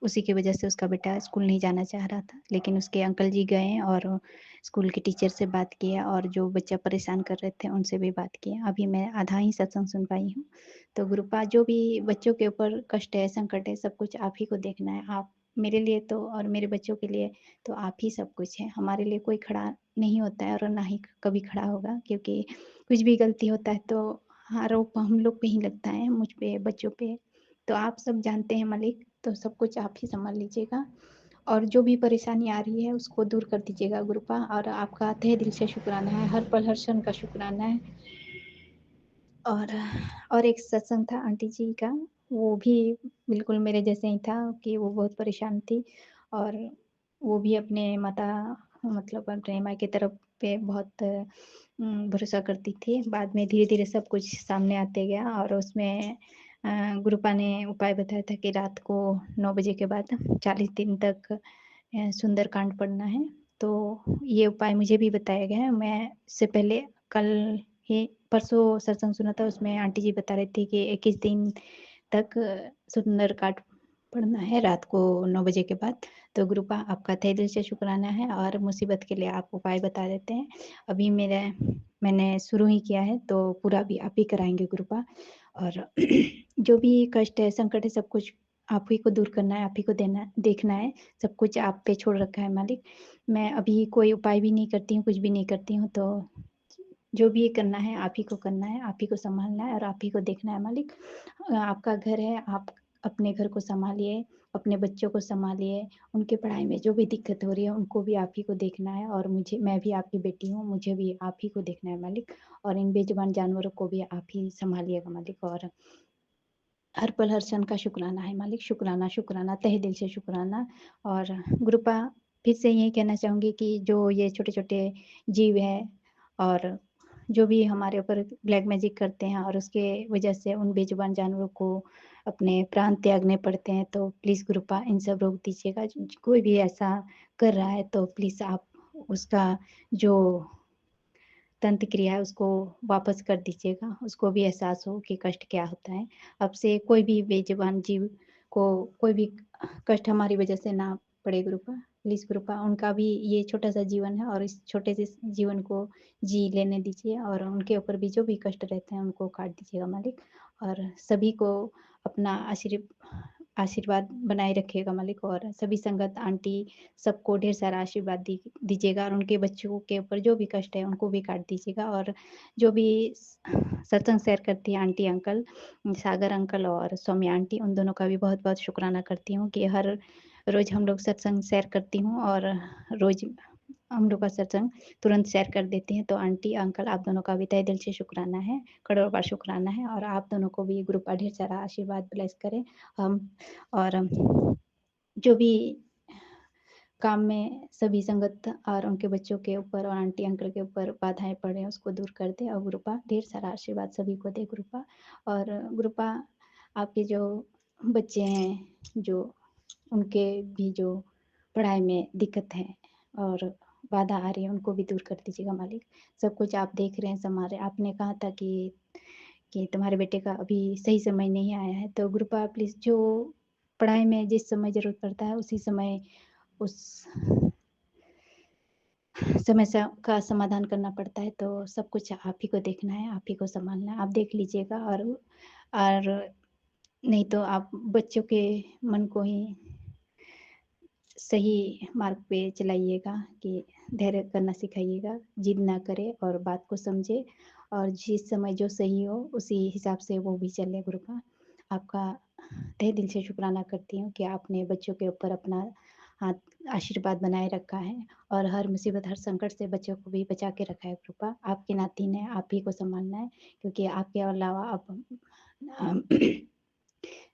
उसी की वजह से उसका बेटा स्कूल नहीं जाना चाह रहा था। लेकिन उसके अंकल जी गए और स्कूल के टीचर से बात किया, और जो बच्चा परेशान कर रहे थे उनसे भी बात किया। अभी मैं आधा ही सत्संग सुन पाई हूँ। तो गुरुपा जो भी बच्चों के ऊपर कष्ट है, संकट है, सब कुछ आप ही को देखना है। आप मेरे लिए तो और मेरे बच्चों के लिए तो आप ही सब कुछ है। हमारे लिए कोई खड़ा नहीं होता है और ना ही कभी खड़ा होगा, क्योंकि कुछ भी गलती होता है तो आरोप हम लोग पे ही लगता है, मुझ पे, बच्चों पे। तो आप सब जानते हैं मालिक, तो सब कुछ आप ही संभाल लीजिएगा, और जो भी परेशानी आ रही है उसको दूर कर दीजिएगा गुरुपा। और आपका तहे दिल से शुक्राना है, हर पल हर क्षण का शुक्राना है। और एक सत्संग था आंटी जी का, वो भी बिल्कुल मेरे जैसे ही था कि वो बहुत परेशान थी, और वो भी अपने माता मतलब अपने माँ की तरफ पे बहुत भरोसा करती थी। बाद में धीरे धीरे सब कुछ सामने आते गया, और उसमें गुरुपा ने उपाय बताया था कि रात को 9 बजे के बाद 40 दिन तक सुंदरकांड पढ़ना है। तो ये उपाय मुझे भी बताया गया है। मैं इससे पहले कल ही परसों सत्संग सुना था, उसमें आंटी जी बता रही थी कि 21 दिन तक सुंदरकांड पढ़ना है रात को 9 बजे के बाद। तो गुरुपा आपका तहे दिल से शुक्राना है, और मुसीबत के लिए आप उपाय बता देते हैं। अभी मैंने शुरू ही किया है, तो पूरा भी आप ही कराएंगे गुरुपा। और जो भी कष्ट है, संकट है, सब कुछ आप ही को दूर करना है, आप ही को देखना है। सब कुछ आप पे छोड़ रखा है मालिक। मैं अभी कोई उपाय भी नहीं करती हूँ, कुछ भी नहीं करती हूँ। तो जो भी करना है आप ही को करना है, आप ही को संभालना है, और आप ही को देखना है मालिक। आपका घर है, आप अपने घर को संभालिए, अपने बच्चों को संभालिए। उनकी पढ़ाई में जो भी दिक्कत हो रही है उनको भी आप ही को देखना है, और मैं भी आपकी बेटी हूँ, मुझे भी आप ही को देखना है मालिक। और इन बेजुबान जानवरों को भी आप ही संभालिएगा मालिक। और हर पल हर क्षण का शुक्राना है मालिक, शुक्राना, शुक्राना, तहे दिल से शुक्राना। और गुरुपा फिर से यही कहना चाहूँगी कि जो ये छोटे छोटे जीव है, और जो भी हमारे ऊपर ब्लैक मैजिक करते हैं, और उसके वजह से उन बेजुबान जानवरों को अपने प्राण त्यागने पड़ते हैं, तो प्लीज़ गुरुपा इन सब रोक दीजिएगा। कोई भी ऐसा कर रहा है तो प्लीज़ आप उसका जो तंत्र क्रिया है उसको वापस कर दीजिएगा, उसको भी एहसास हो कि कष्ट क्या होता है। अब से कोई भी बेजुबान जीव को कोई भी कष्ट हमारी वजह से ना पड़े गुरुपा, प्लीज़ गुरुपा। उनका भी ये छोटा सा जीवन है, और इस छोटे से जीवन को जी लेने दीजिए, और उनके ऊपर भी जो भी कष्ट रहते हैं उनको काट दीजिएगा मालिक। और सभी को अपना आशीर्वाद बनाए रखिएगा मालिक। और सभी संगत आंटी सबको ढेर सारा आशीर्वाद दीजिएगा, और उनके बच्चों के ऊपर जो भी कष्ट है उनको भी काट दीजिएगा। और जो भी सत्संग शेयर करती है आंटी अंकल, सागर अंकल और सौम्य आंटी, उन दोनों का भी बहुत बहुत शुक्राना करती हूँ कि हर रोज़ हम लोग सत्संग शेयर करती हूँ, और रोज़ हम लोग का सत्संग तुरंत शेयर कर देती हैं। तो आंटी अंकल आप दोनों का भी तहे दिल से शुक्राना है, करोड़ बार शुक्राना है। और आप दोनों को भी गुरु का ढेर सारा आशीर्वाद ब्लेस करें हम। और जो भी काम में सभी संगत और उनके बच्चों के ऊपर और आंटी अंकल के ऊपर बाधाएँ पड़ रही हैं उसको दूर कर दे और गुरुपा ढेर सारा आशीर्वाद सभी को दे गुरुपा। और गुरुपा आपके जो बच्चे हैं, जो उनके भी जो पढ़ाई में दिक्कत है और बाधा आ रही है उनको भी दूर कर दीजिएगा मालिक। सब कुछ आप देख रहे हैं, संभाल रहे हैं। आपने कहा था कि तुम्हारे बेटे का अभी सही समय नहीं आया है, तो गुरुपा प्लीज़ जो पढ़ाई में जिस समय ज़रूरत पड़ता है उसी समय उस समस्या का समाधान करना पड़ता है, तो सब कुछ आप ही को देखना है, आप ही को सँभालना है। आप देख लीजिएगा और नहीं तो आप बच्चों के मन को ही सही मार्ग पे चलाइएगा कि धैर्य करना सिखाइएगा, जिद ना करे और बात को समझे और जिस समय जो सही हो उसी हिसाब से वो भी चले गुरुपा। आपका तहे दिल से शुक्राना करती हूँ कि आपने बच्चों के ऊपर अपना हाथ आशीर्वाद बनाए रखा है और हर मुसीबत, हर संकट से बच्चों को भी बचा के रखा है गुरुपा। आपकी नातिन है, आप ही को सँभालना है क्योंकि आपके अलावा अब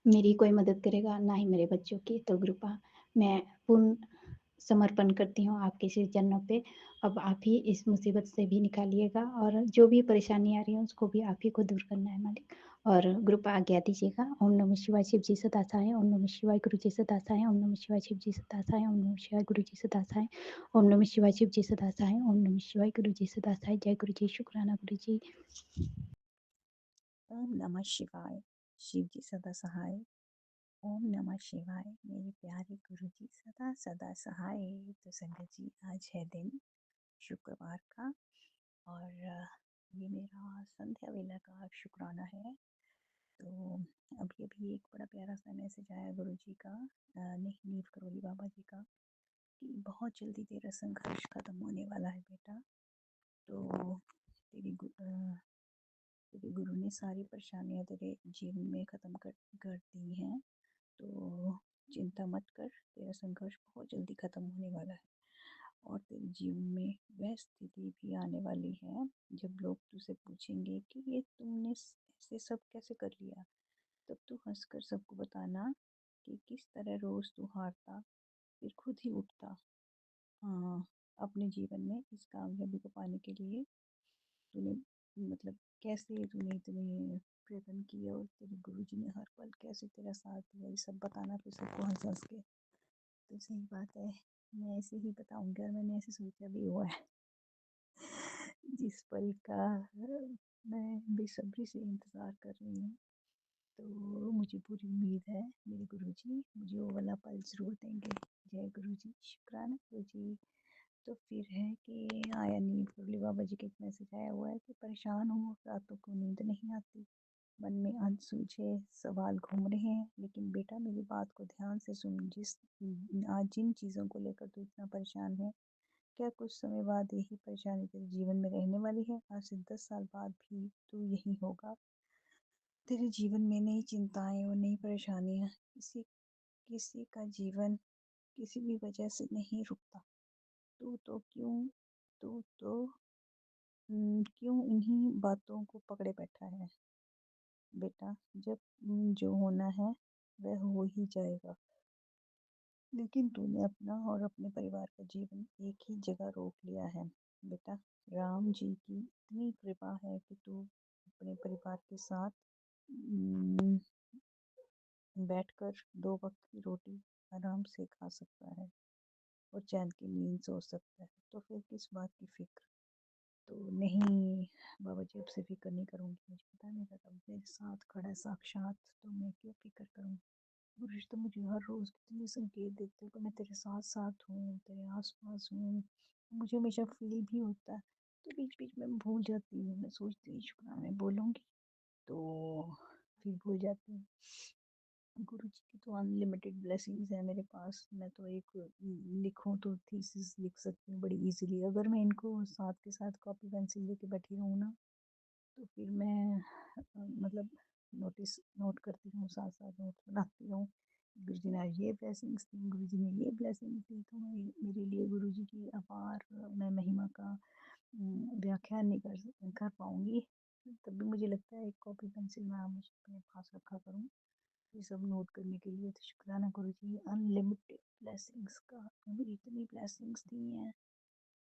मेरी कोई मदद करेगा, ना ही मेरे बच्चों की। तो गुरुपा मैं पूर्ण समर्पण करती हूँ आपके श्री चरणों पे। अब आप ही इस मुसीबत से भी निकालिएगा और जो भी परेशानी आ रही है उसको भी आप ही को दूर करना है मालिक। और गुरुपा आज्ञा दीजिएगा। ओम नमः शिवाय, शिव जी सदा सहाय। ओम नमः शिवाय, गुरु जी सदा सहाय। ओम नमः शिवाय, शिव जी सदा सहाय। ओम नमः शिवाय, गुरु जी सदा सहाय। ओम नमः शिवाय, शिव जी सदा सहाय। ओम नमः शिवाय, गुरु जी सदा सहाय। जय गुरु जी, शुक्राना गुरु जी। ओम नमः शिवाय, शिव जी सदा सहाय। ओम नमः शिवाय, मेरे प्यारे गुरु जी सदा सदा सहाय। तो संगत जी, आज है दिन शुक्रवार का और ये मेरा संध्या वेला का शुक्राना है। तो अभी अभी एक बड़ा प्यारा सा मैसेज आया गुरु जी का, नहीं नीव करोली बाबा जी का, कि बहुत जल्दी तेरा संघर्ष खत्म होने वाला है बेटा। तो तेरे गुरु ने सारी परेशानियां तेरे जीवन में ख़त्म कर दी हैं। तो चिंता मत कर, तेरा संघर्ष बहुत जल्दी ख़त्म होने वाला है और तेरे जीवन में वह स्थिति भी आने वाली है जब लोग तुझसे पूछेंगे कि ये तुमने ऐसे सब कैसे कर लिया। तब तू हंसकर सबको बताना कि किस तरह रोज़ तू हारता फिर खुद ही उठता। हाँ, अपने जीवन में इस कामयाबी को पाने के लिए तूने मतलब कैसे तूने इतने प्रयत्न किए और तेरे गुरुजी ने हर पल कैसे तेरा साथ दिया, ये सब बताना फिर सबको हंस हंस के। तो सही बात है, मैं ऐसे ही बताऊंगी और मैंने ऐसे सोचा भी हुआ है। जिस पल का मैं बेसब्री से इंतज़ार कर रही हूँ, तो मुझे पूरी उम्मीद है मेरे गुरुजी मुझे वो वाला पल ज़रूर देंगे। जय गुरुजी, शुक्राना गुरुजी। तो फिर है कि आया नींद, मुरली बाबा जी का एक मैसेज आया हुआ है कि परेशान हूँ, रातों को नींद नहीं आती, मन में अनसूझे सवाल घूम रहे हैं। लेकिन बेटा मेरी बात को ध्यान से सुन, आज जिन चीज़ों को लेकर तू इतना परेशान है, क्या कुछ समय बाद यही परेशानी तेरे जीवन में रहने वाली है? आज से 10 साल बाद भी तू यही होगा। तेरे जीवन में नई चिंताएं और नई परेशानियां, किसी किसी का जीवन किसी भी वजह से नहीं रुकता। तू तो क्यों तू तो क्यों इन्हीं बातों को पकड़े बैठा है बेटा। जब जो होना है वह हो ही जाएगा। लेकिन तूने अपना और अपने परिवार का जीवन एक ही जगह रोक लिया है बेटा। राम जी की इतनी कृपा है कि तू अपने परिवार के साथ बैठकर 2 वक्त की रोटी आराम से खा सकता है और चैन की नींद सो सकता है। तो फिर किस बात की फिक्र। तो नहीं बाबा जी, अब से फिक्र नहीं करूँगी, मुझे पता है मेरा रब मेरे साथ खड़ा है साक्षात, तो मैं क्यों फिक्र करूँ। गुरुजी तो मुझे हर रोज़ कितने संकेत देते हैं कि मैं तेरे साथ साथ हूँ, तेरे आसपास हूँ। मुझे हमेशा फील भी होता है, तो बीच बीच में मैं भूल जाती हूँ। मैं सोचती हूँ शुक्राना बोलूँगी तो फिर भूल जाती हूँ। गुरु जी की तो अनलिमिटेड ब्लेसिंग्स है मेरे पास। मैं तो एक लिखूं तो थीसिस लिख सकती हूँ बड़ी इजीली। अगर मैं इनको साथ के साथ कॉपी पेंसिल लेके बैठी रहूँ ना, तो फिर मैं मतलब नोट करती रहूँ, साथ साथ नोट बनाती रहूँ। गुरु जी ने ये ब्लेसिंग्स दी, गुरु जी ने ये ब्लेसिंग्स दी। तो मेरे लिए गुरु जी की अपार मैं महिमा का व्याख्यान नहीं कर पाऊँगी। तब भी मुझे लगता है एक कॉपी पेंसिल मैं मुझे अपने पास रखा करूँ ये सब नोट करने के लिए। तो शुक्राना गुरुजी अनलिमिटेड ब्लेसिंग्स का, मुझे इतनी ब्लेसिंग्स दी हैं।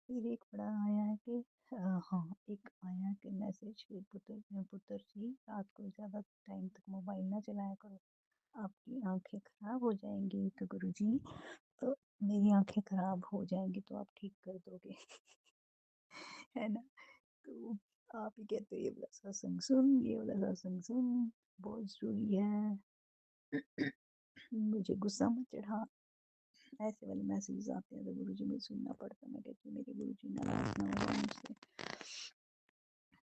फिर एक बड़ा आया है कि हाँ, एक आया कि मैसेज कि पुत्र पुत्र जी रात को ज़्यादा टाइम तक मोबाइल ना चलाया करो, आपकी आंखें खराब हो जाएंगी। तो गुरुजी, तो मेरी आंखें खराब हो जाएंगी तो आप ठीक कर दोगे है ना। तो आप ही कहते हो ये वाला सत्संग सुन, ये वाला सत्संग सुन, बहुत ज़रूरी है। मुझे गुस्सा मत चढ़ा, ऐसे वाले मैसेज आते हैं तो गुरुजी मुझे सुनना पड़ता है। मैं कहती हूँ मेरे गुरुजी नाराज ना हो जाए मुझसे।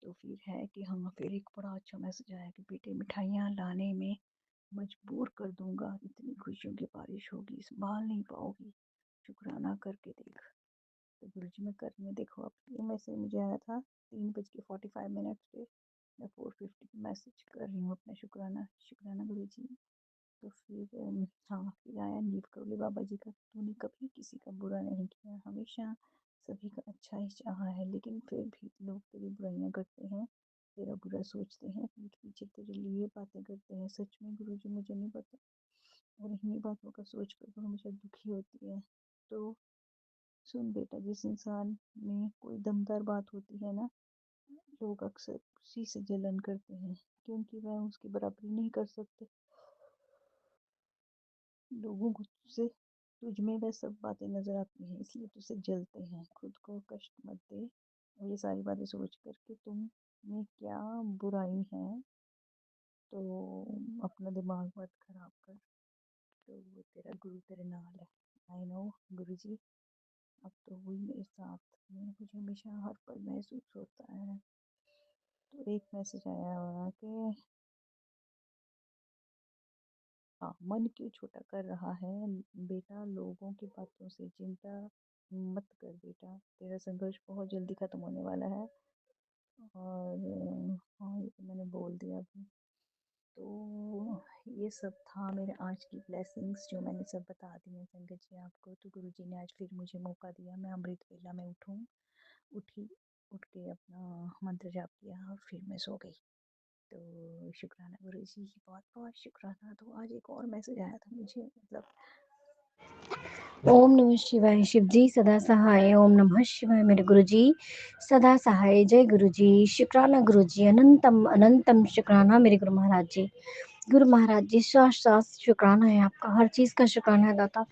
तो फिर है कि हाँ, फिर एक बड़ा अच्छा मैसेज आया कि बेटे मिठाइयाँ लाने में मजबूर कर दूंगा, इतनी खुशियों की बारिश होगी, संभाल नहीं पाओगी, शुक्राना करके देख। तो गुरुजी मैं कर में देखो, अब ये मैसेज मुझे आया था 3:45 पे, मैं 4:50 पे मैसेज कर रही हूँ अपना शुक्राना। शुक्राना गुरुजी। तो फिर हाँ, फिर आया नीव करोली बाबा जी का, तूने कभी किसी का बुरा नहीं किया, हमेशा सभी का अच्छा ही चाहा है, लेकिन फिर भी लोग तेरी बुराइयां करते हैं, तेरा बुरा सोचते हैं, पीठ पीछे तेरे लिए बातें करते हैं। सच में गुरुजी मुझे नहीं पता, और इन्हीं बातों का सोच कर तो हमेशा दुखी होती है। तो सुन बेटा, जिस इंसान में कोई दमदार बात होती है ना, लोग अक्सर उसी से जलन करते हैं, क्योंकि वह उसकी बराबरी नहीं कर सकते। लोगों को तुझसे तुझ में वह सब बातें नजर आती हैं, इसलिए तुझसे जलते हैं। खुद को कष्ट मत दे, और ये सारी बातें सोच कर कि तुम में क्या बुराई है, तो अपना दिमाग मत खराब कर। तो वो तेरा गुरु तेरे नाल है। आई नो गुरुजी, अब तो वही मेरे साथ में, मुझे हमेशा हर पल महसूस होता है। तो एक मैसेज आया हुआ कि हाँ, मन क्यों छोटा कर रहा है बेटा, लोगों की बातों से चिंता मत कर बेटा, तेरा संघर्ष बहुत जल्दी खत्म होने वाला है। और हाँ, ये तो मैंने बोल दिया अभी। तो ये सब था मेरे आज की ब्लेसिंग्स, जो मैंने सब बता दी हैं संगत जी आपको। तो गुरुजी ने आज फिर मुझे मौका दिया, मैं अमृत वेला में उठी, उठ के अपना मंत्र जाप किया और फिर मैं सो गई। तो शुक्राना गुरुजी, बहुत बहुत शुक्राना। तो आज एक और मैसेज आया था मुझे, मतलब ओम नमः शिवाय। शिव जी सदा सहाय। ओम नमः शिवाय। मेरे गुरु जी सदा सहाय। जय गुरु जी। शुक्राना गुरु जी, अनंतम अनंतम शुक्राना मेरे गुरु महाराज जी। गुरु महाराज जी श्वास श्वास शुक्राना है आपका, हर चीज का शुक्राना है दाता,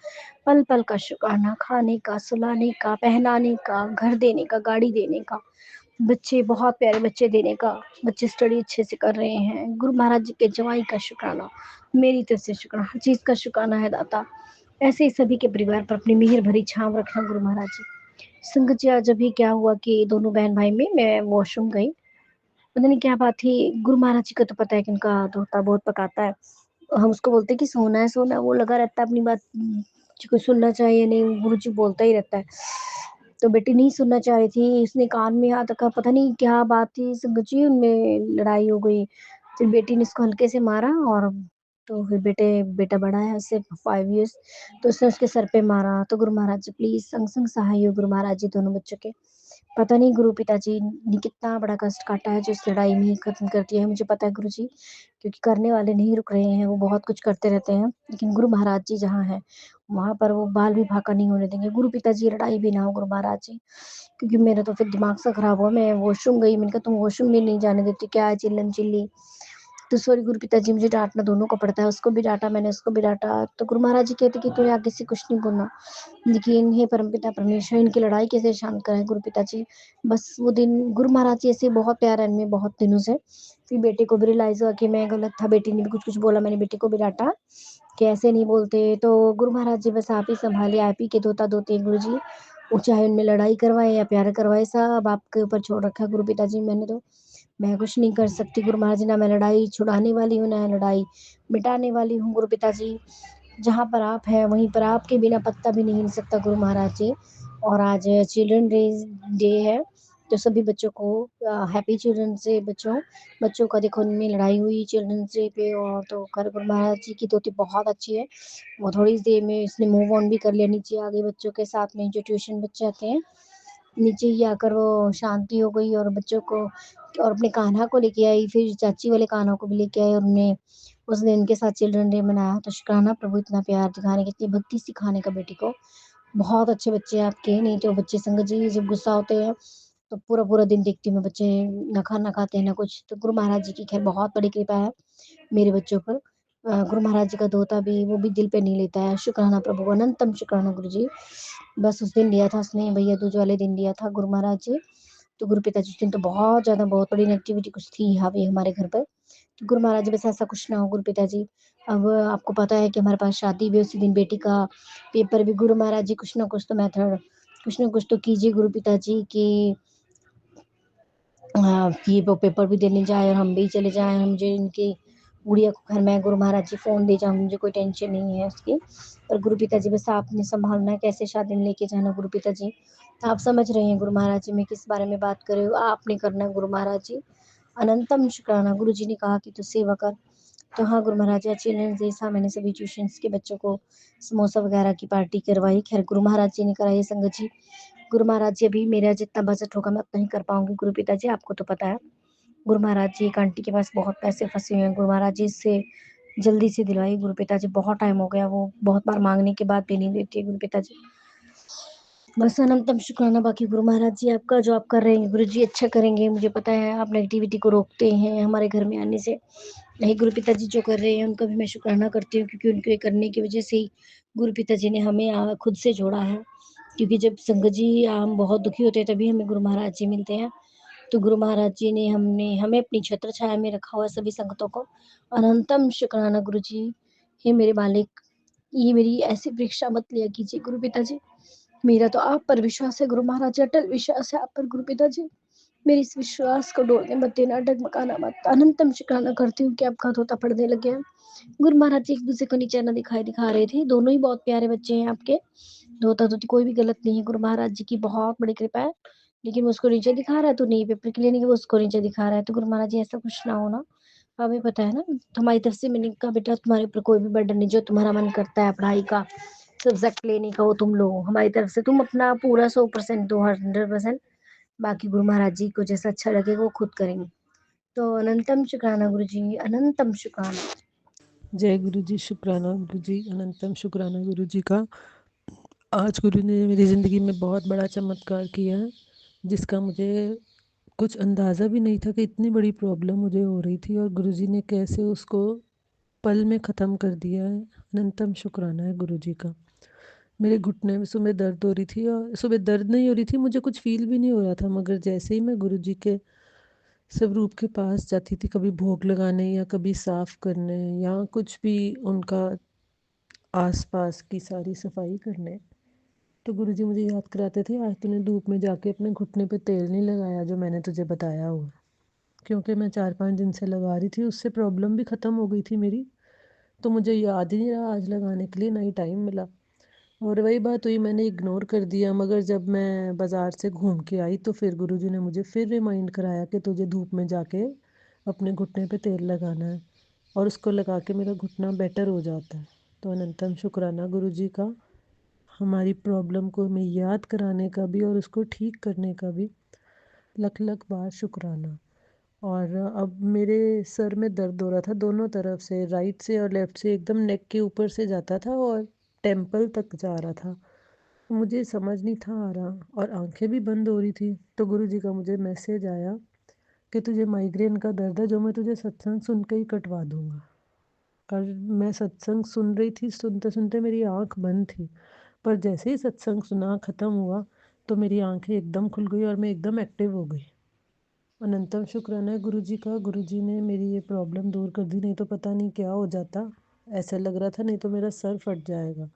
पल पल का शुक्राना, खाने का, सुलाने का, पहनाने का, घर देने का, गाड़ी देने का, बच्चे बहुत प्यारे बच्चे देने का, बच्चे स्टडी अच्छे से कर रहे हैं। गुरु महाराज जी के जवाई का शुक्राना, मेरी तरफ से शुक्राना, हर चीज का शुक्राना है दाता। ऐसे ही सभी के परिवार पर अपनी मेहर भरी छांव रखना गुरु महाराज जी। संगत जी आज अभी क्या हुआ कि दोनों बहन भाई में मैं वॉशरूम गई, पता नहीं क्या बात थी। गुरु महाराज जी को तो पता है कि इनका धोता बहुत पकाता है, हम उसको बोलते हैं कि सोना है सोना है, वो लगा रहता है अपनी बात, जिसको सुनना चाहिए नहीं, गुरु जी बोलता ही रहता है। तो बेटी नहीं सुनना चाह रही थी, उसने कान में हाथ रखा, पता नहीं क्या बात थी संगत जी, उनमें लड़ाई हो गई। फिर बेटी ने इसको हल्के से मारा, और तो फिर बेटा बड़ा है उससे 5 years, तो उसने उसके सर पे मारा। तो गुरु महाराज जी प्लीज संग संग सहाय हो गुरु महाराज जी दोनों बच्चों के। पता नहीं गुरु पिताजी ने कितना बड़ा कष्ट काटा है जो इस लड़ाई में खत्म कर दिया है, मुझे पता है गुरु जी, क्योंकि करने वाले नहीं रुक रहे हैं, वो बहुत कुछ करते रहते हैं, लेकिन गुरु महाराज जी जहाँ है वहां पर वो बाल भी फाका नहीं होने देंगे। गुरु पिताजी लड़ाई भी ना हो गुरु महाराज जी, क्योंकि मेरा तो फिर दिमाग सा खराब हुआ। मैं वॉशरूम गई, मैंने कहा तुम वॉशरूम भी नहीं जाने देती, क्या है चिल्लम चिल्ली। तो सॉरी गुरु पिताजी, मुझे डांटना दोनों को पड़ता है, उसको भी डांटा मैंने, उसको भी डांटा। तो गुरु महाराज जी कहते कि तुम्हें आगे से कुछ नहीं बोलना, लेकिन हे परमपिता परमेश्वर इनकी लड़ाई कैसे शांत कराए गुरु पिताजी। बस वो दिन गुरु महाराज जी ऐसे बहुत प्यार है इनमें बहुत दिनों से। फिर बेटे को भी रियलाइज हुआ कि मैं गलत था, बेटी ने भी कुछ कुछ बोला, मैंने बेटे को भी डांटा कि ऐसे नहीं बोलते। तो गुरु महाराज जी बस आप ही संभालिए, आप ही के धोता धोते हैं गुरु जी, वो चाहे उनमें लड़ाई करवाए या प्यार करवाए, सब आपके ऊपर छोड़ रखा है गुरु पिताजी। मैंने तो मैं कुछ नहीं कर सकती गुरु महाराज जी, ना मैं लड़ाई छुड़ाने वाली हूँ ना लड़ाई मिटाने वाली हूँ गुरु पिताजी। जहाँ पर आप हैं वहीं पर आपके बिना पत्ता भी नहीं हिल सकता गुरु महाराज जी। और आज चिल्ड्रन डे है, तो सभी बच्चों को हैप्पी चिल्ड्रंस डे। बच्चों का देखो इनमें लड़ाई हुई चिल्ड्रंस डे पे, और तो कर गुरु महाराज जी की धोती बहुत अच्छी है, वो थोड़ी देर में इसने मूव ऑन भी कर लिया, नीचे आ गई बच्चों के साथ में, जो ट्यूशन बच्चे आते हैं नीचे ही आकर वो शांति हो गई, और बच्चों को और अपने कान्हा को लेके आई, फिर चाची वाले कान्हा को भी लेके आई, और उन्हें उस दिन उनके साथ चिल्ड्रन डे मनाया। तो शुक्राना प्रभु इतना प्यार दिखाने का, इतनी भक्ति सिखाने का बेटी को। बहुत अच्छे बच्चे हैं आपके, नहीं तो बच्चे संगत जी जब गुस्सा होते हैं तो पूरा दिन देखती हूँ मैं, बच्चे ना खाना खाते हैं ना कुछ। तो गुरु महाराज जी की खैर बहुत बड़ी कृपा है मेरे बच्चों पर। गुरु महाराज जी का दोता भी, वो भी दिल पे नहीं लेता है। शुक्राना प्रभु, अनंतम शुक्राना गुरु जी। बस उस दिन लिया था उसने, भैया दूज वाले दिन लिया था गुरु महाराज जी। तो गुरु पिताजी उस दिन तो बहुत ज़्यादा, बहुत बड़ी नेगेटिविटी कुछ थी हावी हमारे घर पर। तो गुरु महाराज जी बस ऐसा कुछ ना हो गुरु पिताजी। अब आपको पता है कि हमारे पास शादी भी उसी दिन, बेटी का पेपर भी। गुरु महाराज जी कुछ ना कुछ तो मेथड, कुछ ना कुछ तो कीजिए गुरु पिताजी कि कि वो पेपर भी देने जाए और हम भी चले जाएँ। मुझे इनकी गुड़िया को घर मैं गुरु महाराज जी फ़ोन दे जाऊँ, मुझे कोई टेंशन नहीं है उसकी। पर गुरु पिताजी बस आपने सँभालना है, कैसे शादी में लेके जाना गुरु पिताजी। आप समझ रहे हैं गुरु महाराज जी मैं किस बारे में बात कर रही हूँ, आपने करना है गुरु महाराज जी। अनंतम शुक्राना। गुरु जी ने कहा कि तू सेवा कर। तो हाँ गुरु महाराज जी, चिल्ड्रंस डे था, मैंने सभी ट्यूशन्स के बच्चों को समोसा वगैरह की पार्टी करवाई। खैर गुरु महाराज जी ने कराई संगत जी। गुरु महाराज जी अभी मेरा जितना बजट होगा मैं उतना ही कर पाऊँगी गुरु पिताजी, आपको तो पता है। गुरु महाराज जी एक आंटी के पास बहुत पैसे फँसे हुए हैं, गुरु महाराज जी इससे जल्दी से दिलवाइए गुरु पिताजी। बहुत टाइम हो गया, वो बहुत बार माँगने के बाद भी नहीं देती है गुरु पिताजी। बस अनंतम शुक्राना। बाकी गुरु महाराज जी आपका जो आप कर रहे हैं गुरु जी अच्छा करेंगे, मुझे पता है। आप नेगेटिविटी को रोकते हैं हमारे घर में आने से। यही गुरु पिताजी जो कर रहे हैं उनका भी मैं शुक्राना करती हूँ, क्योंकि उनके करने की वजह से ही गुरु पिताजी ने हमें खुद से जोड़ा है। क्योंकि जब संगत जी हम बहुत दुखी होते हैं तभी हमें गुरु महाराज जी मिलते हैं। तो गुरु महाराज जी ने हमें अपनी छत्र छाया में रखा हुआ है सभी संगतों को। अनंतम शुक्राना गुरु जी। हे मेरे मालिक, ये मेरी ऐसी परीक्षा मत लिया कीजिए गुरु पिताजी। मेरा तो आप पर विश्वास है गुरु महाराज जी, अटल विश्वास है आप पर गुरु पिताजी। मेरे इस विश्वास को डोलने मत देना, डगमगाना मत। अनंतम शुक्राना करती हूँ कि आपका धोता पड़ने लग गया। गुरु महाराज जी एक दूसरे को नीचे ना दिखा रहे थे, दोनों ही बहुत प्यारे बच्चे हैं आपके। धोता धोती कोई भी गलत नहीं है, गुरु महाराज जी की बहुत बड़ी कृपा है। लेकिन वो उसको नीचे दिखा रहा है तो नहीं, पेपर के लिए नहीं, वो उसको नीचे दिखा रहा है। तो गुरु महाराज जी ऐसा कुछ ना हो ना, हमें पता है ना। हमारी तरफ से मैंने कहा बेटा तुम्हारे ऊपर कोई भी बर्डन नहीं, जो तुम्हारा मन करता है पढ़ाई का सब्जेक्ट लेने का वो तुम लो। हमारी तरफ से तुम अपना पूरा 100% दो, 100%। बाकी गुरु महाराज जी को जैसा अच्छा लगे वो खुद करेंगे। तो अनंतम शुक्राना गुरु जी, अनंतम शुक्राना। जय गुरु जी, शुक्राना गुरु जी, अनंतम शुक्राना गुरु जी का। आज गुरु ने मेरी ज़िंदगी में बहुत बड़ा चमत्कार किया है, जिसका मुझे कुछ अंदाज़ा भी नहीं था कि इतनी बड़ी प्रॉब्लम मुझे हो रही थी और गुरु जी ने कैसे उसको पल में ख़त्म कर दिया है। अनंतम शुक्राना है गुरु जी का। मेरे घुटने में सुबह दर्द हो रही थी, और सुबह दर्द नहीं हो रही थी, मुझे कुछ फील भी नहीं हो रहा था, मगर जैसे ही मैं गुरु जी के स्वरूप के पास जाती थी, कभी भोग लगाने या कभी साफ़ करने या कुछ भी उनका आसपास की सारी सफाई करने, तो गुरुजी मुझे याद कराते थे, आज तूने धूप में जाके अपने घुटने पे तेल नहीं लगाया जो मैंने तुझे बताया हुआ। क्योंकि मैं 4-5 दिन से लगा रही थी, उससे प्रॉब्लम भी ख़त्म हो गई थी मेरी, तो मुझे याद ही नहीं रहा आज लगाने के लिए, ना ही टाइम मिला। और वही बात हुई, मैंने इग्नोर कर दिया। मगर जब मैं बाज़ार से घूम के आई तो फिर गुरुजी ने मुझे फिर रिमाइंड कराया कि तुझे धूप में जाके अपने घुटने पे तेल लगाना है, और उसको लगा के मेरा घुटना बेटर हो जाता है। तो अनंतम शुक्राना गुरु जी का, हमारी प्रॉब्लम को हमें याद कराने का भी और उसको ठीक करने का भी लख लख बार शुक्राना। और अब मेरे सर में दर्द हो रहा था दोनों तरफ से, राइट से और लेफ़्ट से, एकदम नेक के ऊपर से जाता था और टेम्पल तक जा रहा था। मुझे समझ नहीं था आ रहा और आंखें भी बंद हो रही थी। तो गुरु जी का मुझे मैसेज आया कि तुझे माइग्रेन का दर्द है, जो मैं तुझे सत्संग सुन के ही कटवा दूँगा। और मैं सत्संग सुन रही थी, सुनते सुनते मेरी आँख बंद थी, पर जैसे ही सत्संग सुना ख़त्म हुआ तो मेरी आंखें एकदम खुल गई और मैं एकदम एक्टिव हो गई। अनंतम शुक्राना है गुरु जी का। गुरु जी ने मेरी ये प्रॉब्लम दूर कर दी, नहीं तो पता नहीं क्या हो जाता। ऐसा लग रहा था नहीं तो मेरा सर फट जाएगा।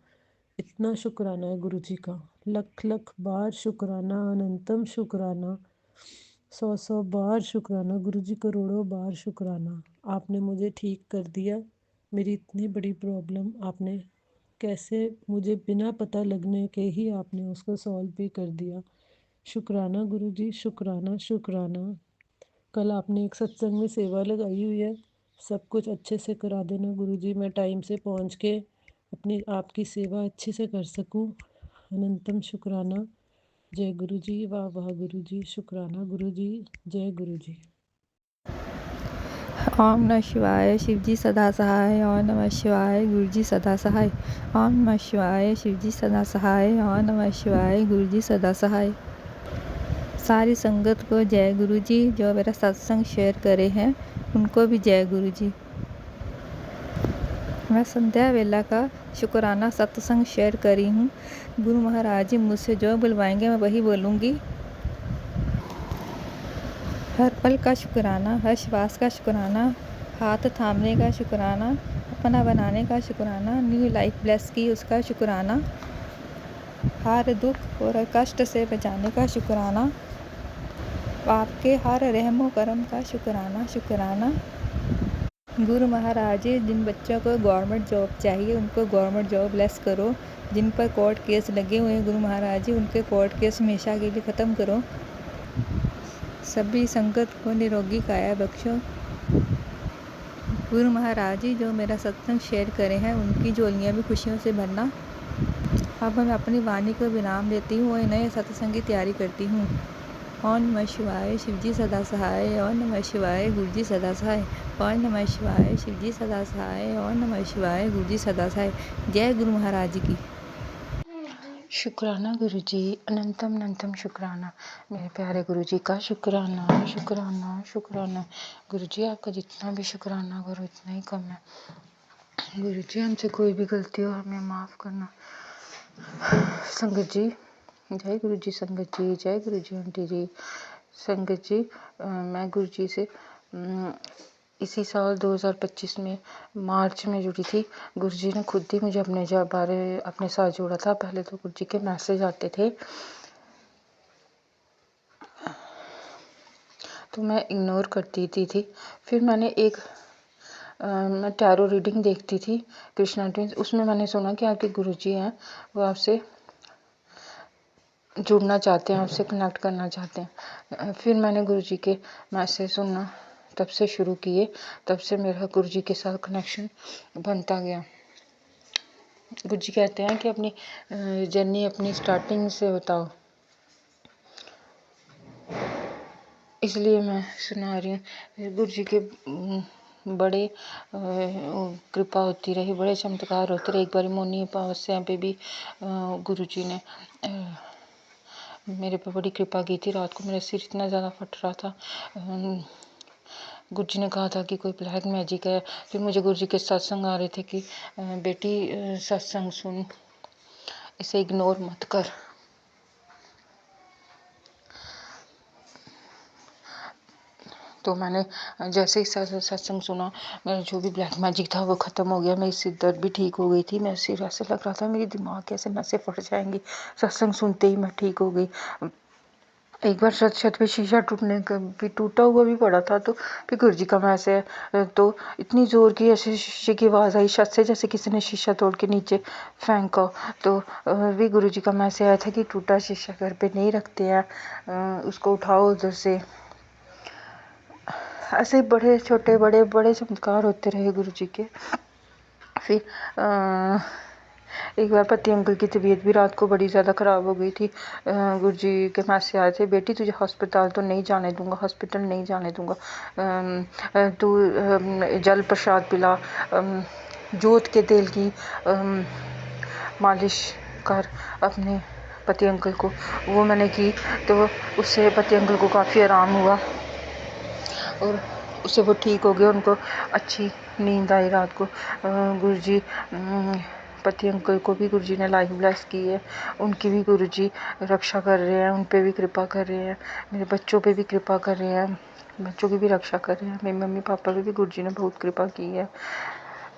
इतना शुक्राना है गुरु जी का, लख लख बार शुक्राना, अनंतम शुक्राना, 100 बार शुक्राना गुरु जी, करोड़ों बार शुक्राना। आपने मुझे ठीक कर दिया, मेरी इतनी बड़ी प्रॉब्लम आपने कैसे मुझे बिना पता लगने के ही आपने उसको सॉल्व भी कर दिया। शुक्राना गुरु जी, शुक्राना शुक्राना। कल आपने एक सत्संग में सेवा लगाई हुई है, सब कुछ अच्छे से करा देना गुरु जी, मैं टाइम से पहुंच के अपनी आपकी सेवा अच्छे से कर सकूं। अनंतम शुक्राना। जय गुरु जी, वाह वाह गुरु जी, शुक्राना गुरु जी, जय गुरु जी। ओम नमः शिवाय शिवजी सदा सहाय। ओम नमः शिवाय गुरुजी सदा सहाय। ओम नमः शिवाय शिवजी सदा सहाय। ओम नमः शिवाय गुरुजी सदा सहाय। सारी संगत को जय गुरुजी। जो मेरा सत्संग शेयर करे हैं उनको भी जय गुरुजी। मैं संध्या वेला का शुक्राना सत्संग शेयर करी हूँ। गुरु महाराज जी मुझसे जो बुलवाएंगे मैं वही बोलूँगी। हर पल का शुक्राना, हर श्वास का शुक्राना, हाथ थामने का शुक्राना, अपना बनाने का शुक्राना, न्यू लाइफ ब्लेस की उसका शुक्राना, हर दुख और कष्ट से बचाने का शुक्राना, आपके हर रहमो करम का शुक्राना शुक्राना। गुरु महाराज जी जिन बच्चों को गवर्नमेंट जॉब चाहिए उनको गवर्नमेंट जॉब ब्लेस करो। जिन पर कोर्ट केस लगे हुए हैं गुरु महाराज जी उनके कोर्ट केस हमेशा के लिए ख़त्म करो। सभी संगत को निरोगी काया बख्शो। गुरु महाराज जी जो मेरा सत्संग शेयर करे हैं उनकी झोलियाँ भी खुशियों से भरना। अब मैं अपनी वाणी को विराम देती हूँ और नए सत्संग की तैयारी करती हूँ। ओम नमः शिवाय शिवजी सदा सहाय। ओम नमः शिवाय गुरुजी सदा सहाय। ओम नमः शिवाय शिवजी सदा सहाय। ओम नमः शिवाय गुरुजी सदा सहाय। जय गुरु महाराज जी की। शुक्राना गुरुजी, अनंतम अनंतम शुक्राना मेरे प्यारे गुरुजी का। शुक्राना शुक्राना शुक्राना गुरुजी, आपका जितना भी शुक्राना करो उतना ही कम है। गुरुजी हमसे कोई भी गलती हो हमें माफ़ करना। संगत जी जय गुरुजी। संगत जी जय गुरुजी। आंटी जी संगत जी, मैं गुरुजी से इसी साल 2025 में मार्च में जुड़ी थी। गुरुजी ने खुद ही मुझे अपने साथ जोड़ा था। पहले तो गुरुजी के मैसेज आते थे तो मैं इग्नोर करती थी। फिर मैंने मैं टैरो रीडिंग देखती थी कृष्णा ट्विंस। उसमें मैंने सुना कि आपके गुरुजी हैं वो आपसे जुड़ना चाहते हैं, आपसे कनेक्ट करना चाहते हैं। फिर मैंने गुरुजी के मैसेज सुनना तब से शुरू किए। तब से मेरा गुरुजी के साथ कनेक्शन बनता गया। गुरुजी कहते हैं कि अपनी जर्नी अपनी स्टार्टिंग से बताओ, इसलिए मैं सुना रही हूँ। गुरुजी के बड़े कृपा होती रही, बड़े चमत्कार होते रहे। एक बार मोनी अमावस्या पे भी गुरुजी ने मेरे पे बड़ी कृपा की थी। रात को मेरा सिर इतना ज़्यादा फट रहा था। गुरुजी ने कहा था कि कोई ब्लैक मैजिक है। फिर मुझे गुरुजी के सत्संग आ रहे थे कि बेटी सत्संग सुन, इसे इग्नोर मत कर। तो मैंने जैसे ही सत्संग सुना, मेरा जो भी ब्लैक मैजिक था वो ख़त्म हो गया। मेरी सिर दर्द भी ठीक हो गई थी। मेरा सिर ऐसे लग रहा था मेरी दिमाग कैसे नसें फट जाएंगी। सत्संग सुनते ही मैं ठीक हो गई। एक बार छत पे शीशा टूटने का भी टूटा हुआ भी पड़ा था। तो फिर गुरुजी का मैसेज तो इतनी ज़ोर की ऐसे शीशे की आवाज़ आई छत से, जैसे किसी ने शीशा तोड़ के नीचे फेंका। तो भी गुरुजी का मैसेज आया था कि टूटा शीशा घर पे नहीं रखते हैं, उसको उठाओ उधर से। ऐसे बड़े छोटे बड़े चमत्कार होते रहे गुरुजी के। फिर एक बार पति अंकल की तबीयत भी रात को बड़ी ज़्यादा ख़राब हो गई थी। गुरुजी के मैसेज आए थे, बेटी तुझे हॉस्पिटल तो नहीं जाने दूंगा, हॉस्पिटल नहीं जाने दूंगा। तू जल प्रसाद पिला, जोत के तेल की मालिश कर अपने पति अंकल को। वो मैंने की तो उससे पति अंकल को काफ़ी आराम हुआ और उससे वो ठीक हो गए। उनको अच्छी नींद आई रात को। गुरुजी पति अंकल को भी गुरुजी ने लाइफ ब्लेस की है। उनकी भी गुरुजी रक्षा कर रहे हैं, उन पे भी कृपा कर रहे हैं। मेरे बच्चों पे भी कृपा कर रहे हैं, बच्चों की भी रक्षा कर रहे हैं। मेरी मम्मी पापा पे भी गुरुजी ने बहुत कृपा की है।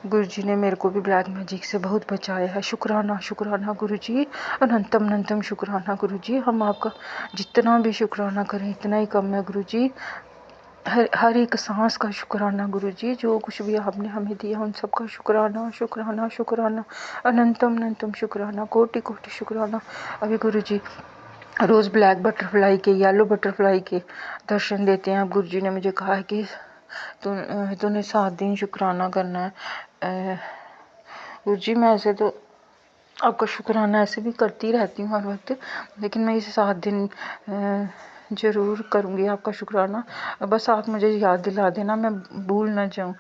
गुरुजी ने मेरे को भी ब्लैक मैजिक से बहुत बचाया है। शुक्राना शुक्राना गुरुजी, अनंतम अनंतम शुक्राना गुरुजी। हम आपका जितना भी शुक्राना करें इतना ही कम है गुरुजी। हर एक सांस का शुक्राना गुरुजी। जो कुछ भी आपने हमें दिया उन सब का शुक्राना शुक्राना शुक्राना, अनंतम अनंतम शुक्राना, कोटि कोटि शुक्राना। अभी गुरुजी रोज़ ब्लैक बटरफ्लाई के, येलो बटरफ्लाई के दर्शन देते हैं। अब गुरुजी ने मुझे कहा है कि तूने 7 दिन शुक्राना करना है। गुरुजी मैं ऐसे तो आपका शुक्राना ऐसे भी करती रहती हूँ हर वक्त, लेकिन मैं इसे 7 दिन ज़रूर करूँगी आपका शुक्राना। बस आप मुझे याद दिला देना, मैं भूल ना जाऊँ।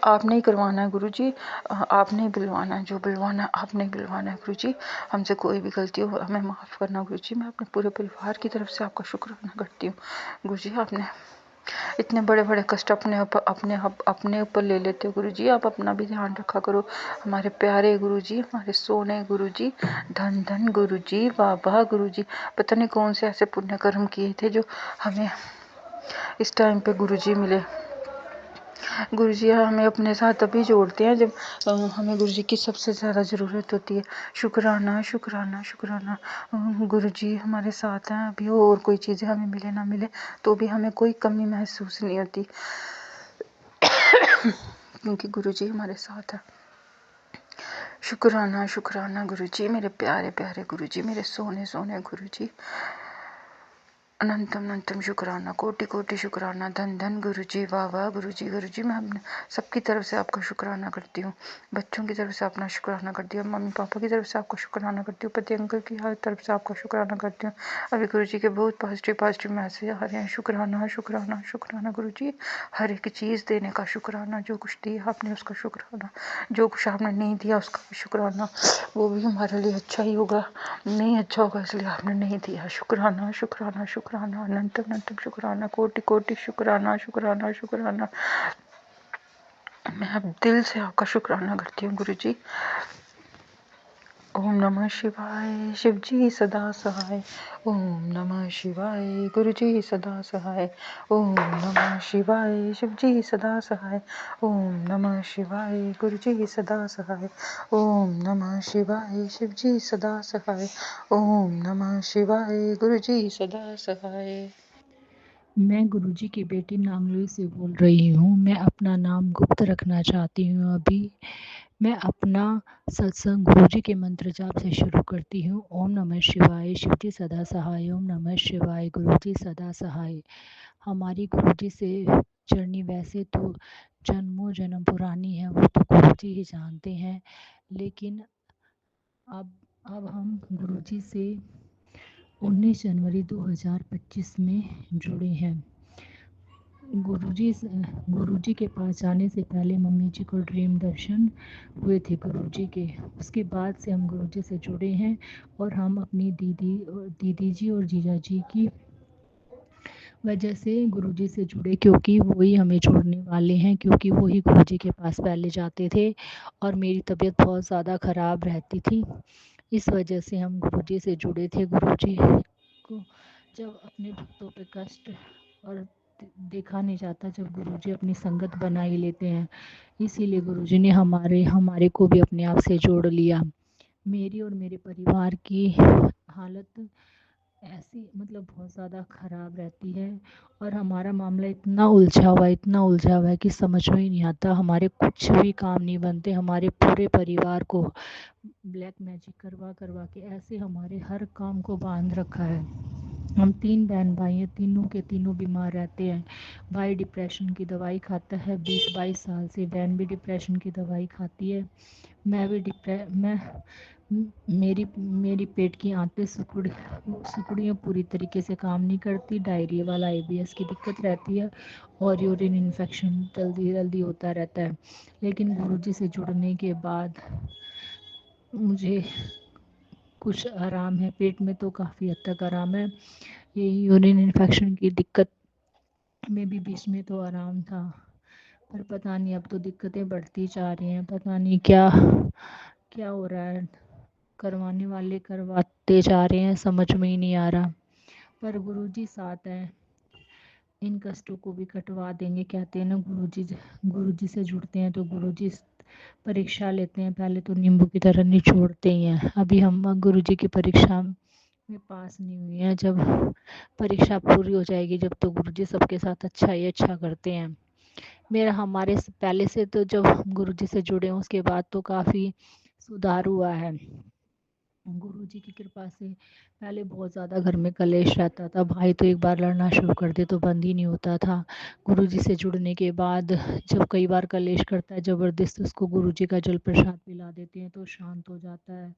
आपने ही करवाना है गुरुजी, आपने ही बुलवाना है, जो बुलवाना है आपने ही बुलवाना है गुरुजी। हमसे कोई भी गलती हो हमें माफ़ करना गुरुजी। मैं अपने पूरे परिवार की तरफ से आपका शुक्राना करती हूँ गुरुजी। आपने इतने बड़े बड़े कष्ट अपने ऊपर ले लेते हो गुरुजी। आप अपना भी ध्यान रखा करो। हमारे प्यारे गुरुजी, हमारे सोने गुरुजी, धन धन गुरुजी, वाह वाह गुरुजी। पता नहीं कौन से ऐसे पुण्य कर्म किए थे जो हमें इस टाइम पे गुरुजी मिले। गुरुजी हमें अपने साथ तभी जोड़ते हैं जब हमें गुरुजी की सबसे ज़्यादा ज़रूरत होती है। शुक्राना शुक्राना शुक्राना। गुरुजी हमारे साथ हैं। अभी और कोई चीज़ें हमें मिले ना मिले तो भी हमें कोई कमी महसूस नहीं होती क्योंकि गुरुजी हमारे साथ है। शुक्राना शुक्राना गुरुजी, मेरे प्यारे प्यारे गुरुजी, मेरे सोने सोने गुरुजी। अनंतम अनंतम शुक्राना, कोटि कोटि शुक्राना, धन धन गुरुजी, वाह वाह गुरुजी। गुरुजी मैं अपने सबकी तरफ से आपका शुक्राना करती हूँ। बच्चों की तरफ से अपना शुक्राना करती हूँ, मम्मी पापा की तरफ से आपका शुक्राना करती हूँ, पति अंकल की हर तरफ से आपका शुक्राना करती हूँ। अभी गुरुजी के बहुत पॉजिटिव मैसेज आ रहे हैं। शुक्राना शुक्राना शुक्राना गुरुजी। हर एक चीज़ देने का शुक्राना, जो कुछ दिया आपने उसका शुक्राना, जो कुछ आपने नहीं दिया उसका भी शुक्राना। वो भी हमारे लिए अच्छा ही होगा, नहीं अच्छा होगा इसलिए आपने नहीं दिया। शुक्राना शुक्राना शुक्राना, अनंत अनंत शुक्राना, कोटि कोटि शुक्राना शुक्राना शुक्राना। मैं अब दिल से आपका शुक्राना करती हूँ गुरुजी। ओम नमः शिवाय, शिव जी सदा सहाय। ओम नमः शिवाय, गुरु जी सदा सहाय। ओम नमः शिवाय, शिव जी सदा सहाय। ओम नमः शिवाय, गुरु जी सदा सहाय। ओम नमः शिवाय, शिव जी सदा सहाय। ओम नमः शिवाय, गुरु जी सदा सहाय। मैं गुरुजी की बेटी नांगलोई से बोल रही हूँ। मैं अपना नाम गुप्त रखना चाहती हूँ अभी। मैं अपना सत्संग गुरुजी के मंत्र जाप से शुरू करती हूँ। ओम नमः शिवाय, शिवजी सदा सहाय। ओम नमः शिवाय, गुरुजी सदा सहाय। हमारी गुरुजी से जर्नी वैसे तो जन्मों जन्म पुरानी है, वो तो गुरुजी ही जानते हैं, लेकिन अब हम गुरुजी से 19 जनवरी 2025 में जुड़े हैं। गुरुजी के पास जाने से पहले मम्मी जी को ड्रीम दर्शन हुए थे गुरुजी के। उसके बाद से हम गुरुजी से जुड़े हैं और हम अपनी दीदी जी और जीजा जी की वजह से गुरुजी से जुड़े, क्योंकि वही हमें छोड़ने वाले हैं, क्योंकि वही गुरुजी के पास पहले जाते थे और मेरी तबीयत बहुत ज़्यादा ख़राब रहती थी। इस वजह से हम गुरुजी से जुड़े थे। गुरुजी को जब अपने भक्तों पे कष्ट और देखा नहीं जाता, जब गुरुजी अपनी संगत बना ही लेते हैं, इसीलिए गुरुजी ने हमारे को भी अपने आप से जोड़ लिया। मेरी और मेरे परिवार की हालत ऐसी बहुत ज़्यादा ख़राब रहती है और हमारा मामला इतना उलझा हुआ है कि समझ में ही नहीं आता। हमारे कुछ भी काम नहीं बनते। हमारे पूरे परिवार को ब्लैक मैजिक करवा के ऐसे हमारे हर काम को बांध रखा है। हम 3 बहन भाई हैं, तीनों के तीनों बीमार रहते हैं। भाई डिप्रेशन की दवाई खाता है 20-22 साल से, बहन भी डिप्रेशन की दवाई खाती है, मैं भी मेरी पेट की आंतें सिकुड़ियाँ पूरी तरीके से काम नहीं करती। डायरिया वाला IBS की दिक्कत रहती है और यूरिन इन्फेक्शन जल्दी होता रहता है। लेकिन गुरुजी से जुड़ने के बाद मुझे कुछ आराम है, पेट में तो काफ़ी हद तक आराम है। ये यूरिन इन्फेक्शन की दिक्कत में भी बीच में तो आराम था, पर पता नहीं अब तो दिक्कतें बढ़ती जा रही हैं। पता नहीं क्या हो रहा है। करवाने वाले करवाते जा रहे हैं, समझ में ही नहीं आ रहा, पर गुरुजी साथ हैं, इन कष्टों को भी कटवा देंगे। कहते हैं ना, गुरुजी से जुड़ते हैं तो गुरुजी परीक्षा लेते हैं, पहले तो नींबू की तरह निचोड़ते ही हैं। अभी हम गुरुजी की परीक्षा में पास नहीं हुए हैं। जब परीक्षा पूरी हो जाएगी, जब तो गुरुजी सबके साथ अच्छा ही अच्छा करते हैं। हमारे पहले से तो जब हम गुरुजी से जुड़े हैं उसके बाद तो काफ़ी सुधार हुआ है गुरुजी की कृपा से। पहले बहुत ज़्यादा घर में कलेश रहता था, भाई तो एक बार लड़ना शुरू कर दे तो बंद ही नहीं होता था। गुरुजी से जुड़ने के बाद जब कई बार कलेश करता है, ज़बरदस्त उसको गुरुजी का जल प्रसाद पिला देते हैं तो शांत हो जाता है।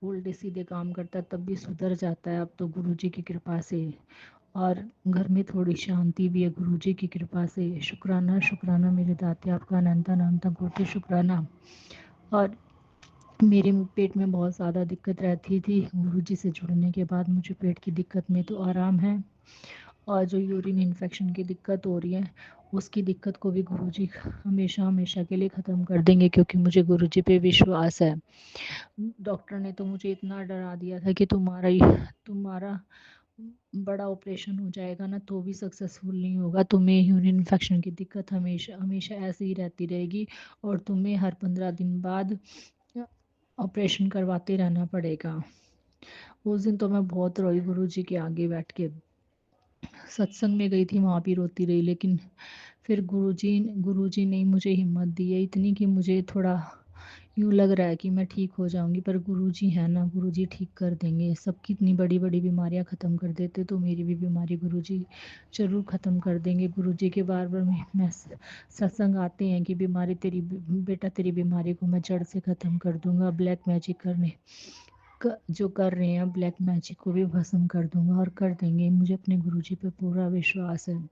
उल्टे सीधे काम करता तब भी सुधर जाता है अब तो गुरुजी की कृपा से। और घर में थोड़ी शांति भी है गुरुजी की कृपा से। शुक्राना शुक्राना मेरे दाते आपका अनंत अनंत कोटि शुक्राना। और मेरे पेट में बहुत ज़्यादा दिक्कत रहती थी, गुरुजी से जुड़ने के बाद मुझे पेट की दिक्कत में तो आराम है। और जो यूरिन इन्फेक्शन की दिक्कत हो रही है उसकी दिक्कत को भी गुरुजी हमेशा हमेशा के लिए ख़त्म कर देंगे, क्योंकि मुझे गुरुजी पे विश्वास है। डॉक्टर ने तो मुझे इतना डरा दिया था कि तुम्हारा बड़ा ऑपरेशन हो जाएगा ना तो भी सक्सेसफुल नहीं होगा, तुम्हें यूरिन इन्फेक्शन की दिक्कत हमेशा हमेशा ऐसे ही रहती रहेगी और तुम्हें हर 15 दिन बाद ऑपरेशन करवाते रहना पड़ेगा। उस दिन तो मैं बहुत रोई गुरुजी के आगे बैठ के। सत्संग में गई थी, वहाँ भी रोती रही, लेकिन फिर गुरुजी ने मुझे हिम्मत दी है इतनी कि मुझे थोड़ा यूँ लग रहा है कि मैं ठीक हो जाऊंगी। पर गुरुजी है ना, गुरुजी ठीक कर देंगे। सबकी इतनी बड़ी बड़ी बीमारियां ख़त्म कर देते तो मेरी भी बीमारी गुरुजी ज़रूर ख़त्म कर देंगे। गुरुजी के बार बार मैं सत्संग आते हैं कि बीमारी तेरी बेटा तेरी बीमारी को मैं जड़ से ख़त्म कर दूंगा। ब्लैक मैजिक जो कर रहे हैं ब्लैक मैजिक को भी भस्म कर दूंगा और कर देंगे। मुझे अपने गुरुजी पे पूरा विश्वास है।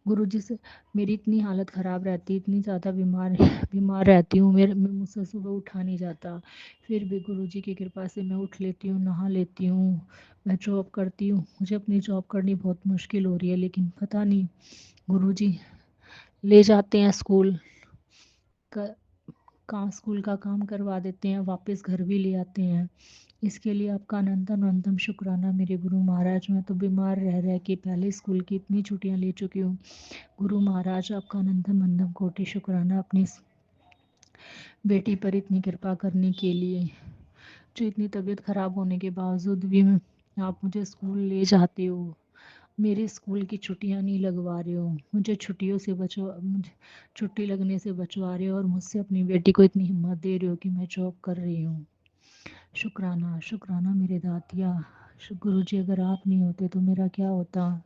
गुरुजी से मेरी इतनी हालत ख़राब रहती, इतनी ज़्यादा बीमार रहती हूँ, मुझसे सुबह उठा नहीं जाता, फिर भी गुरुजी की कृपा से मैं उठ लेती हूँ, नहा लेती हूँ। मैं जॉब करती हूँ, मुझे अपनी जॉब करनी बहुत मुश्किल हो रही है, लेकिन पता नहीं गुरुजी ले जाते हैं स्कूल का काम करवा देते हैं, वापस घर भी ले आते हैं। इसके लिए आपका अनंतम शुक्राना मेरे गुरु महाराज। मैं तो बीमार रह रह के पहले स्कूल की इतनी छुट्टियां ले चुकी हूँ। गुरु महाराज आपका अनंतम कोटि शुक्राना अपनी बेटी पर इतनी कृपा करने के लिए, जो इतनी तबीयत ख़राब होने के बावजूद भी आप मुझे स्कूल ले जाते हो, मेरे स्कूल की छुट्टियां नहीं लगवा रहे हो, मुझे छुट्टी लगने से बचवा रहे हो और मुझसे अपनी बेटी को इतनी हिम्मत दे रहे हो कि मैं जॉब कर रही हूँ। शुक्राना शुक्राना मेरे दातिया। गुरुजी अगर आप नहीं होते तो मेरा क्या होता।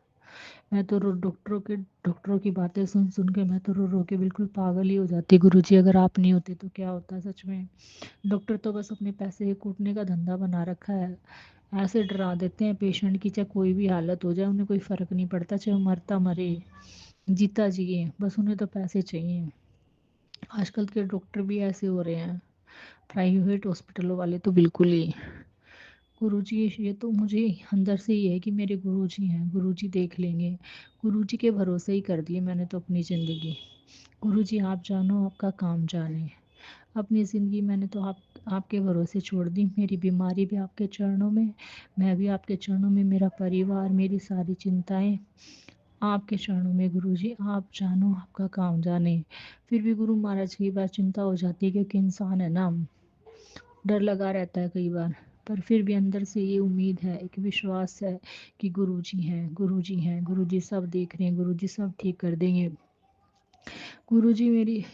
मैं तो डॉक्टरों की बातें सुन सुन के मैं तो रो रो के बिल्कुल पागल ही हो जाती। गुरुजी अगर आप नहीं होते तो क्या होता सच में। डॉक्टर तो बस अपने पैसे कूटने का धंधा बना रखा है। ऐसे डरा देते हैं पेशेंट की, चाहे कोई भी हालत हो जाए उन्हें कोई फ़र्क नहीं पड़ता, चाहे वो मरता मरे जीता जिए, बस उन्हें तो पैसे चाहिए। आजकल के डॉक्टर भी ऐसे हो रहे हैं, प्राइवेट हॉस्पिटलों वाले तो बिल्कुल ही। गुरुजी ये तो मुझे अंदर से ही है कि मेरे गुरुजी हैं, गुरुजी देख लेंगे। गुरुजी के भरोसे ही कर दिए मैंने तो अपनी ज़िंदगी। गुरुजी आप जानो आपका काम जाने। अपनी ज़िंदगी मैंने तो आपके भरोसे छोड़ दी। मेरी बीमारी भी आपके चरणों में, मैं भी आपके चरणों में, मेरा परिवार, मेरी सारी चिंताएं आपके चरणों में। गुरुजी आप जानो आपका काम जाने। फिर भी गुरु महाराज की बार चिंता हो जाती है, क्योंकि इंसान है ना, डर लगा रहता है कई बार, पर फिर भी अंदर से ये उम्मीद है, एक विश्वास है कि गुरुजी हैं, गुरुजी हैं, गुरुजी सब देख रहे हैं, गुरुजी सब ठीक कर देंगे। गुरुजी मेरी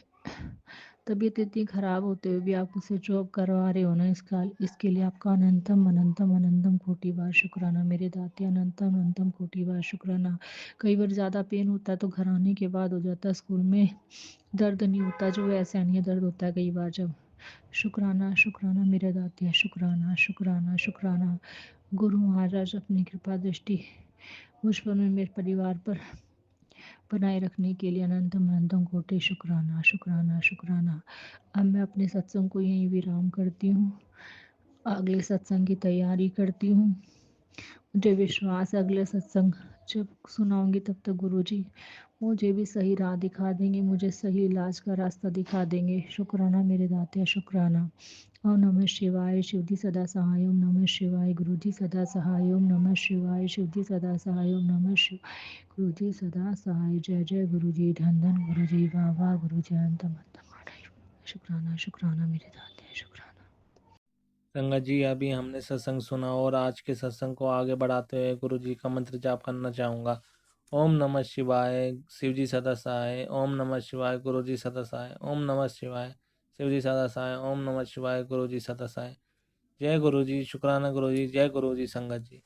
तबीयत इतनी ख़राब होते हुए भी आप मुझसे जॉब करवा रहे हो ना, इसके लिए आपका अनंतम कोटि बार शुक्राना मेरे दाते। अनंतम कोटि बार शुक्राना। कई बार ज़्यादा पेन होता है तो घर आने के बाद हो जाता है, स्कूल में दर्द नहीं होता, जो ऐसे नहीं दर्द होता है कई बार जब। शुक्राना शुक्राना मेरे दाते, शुक्राना शुक्राना शुक्राना। गुरु महाराज अपनी कृपा दृष्टि मुझ पर में मेरे परिवार पर बनाए रखने के लिए अनंतम कोटि शुक्राना शुक्राना शुक्राना। अब मैं अपने सत्संग को यहीं विराम करती हूँ, अगले सत्संग की तैयारी करती हूँ। मुझे विश्वास है अगले सत्संग जब सुनाऊंगी तब तक गुरुजी मुझे भी सही राह दिखा देंगे, मुझे सही इलाज का रास्ता दिखा देंगे। शुक्राना मेरे दाते, शुक्राना। ओम नमः शिवाय शिवजी सदा सहाय। ओम नमः शिवाय गुरुजी सदा सहाय। ओम नमः शिवाय शिवजी सदा सहाय। ओम नमः शिवाय गुरुजी सदा सहाय। जय जय गुरुजी, धन धन गुरुजी, वाह वाह गुरुजी, अंतम शुक्राना शुक्राना मेरे दाते, शुक्राना। संगत जी, अभी हमने सत्संग सुना और आज के सत्संग को आगे बढ़ाते हुए गुरु जी का मंत्र जाप करना चाहूँगा। ओम नमः शिवाय शिवजी सदा सहाय। ओम नमः शिवाय गुरु जी सदा सहाय। ओम नमः शिवाय शिवजी सदा सहाय। ओम नमः शिवाय गुरु जी सदा सहाय। जय गुरु जी, शुक्राना गुरु जी, जय गुरु जी संगत जी।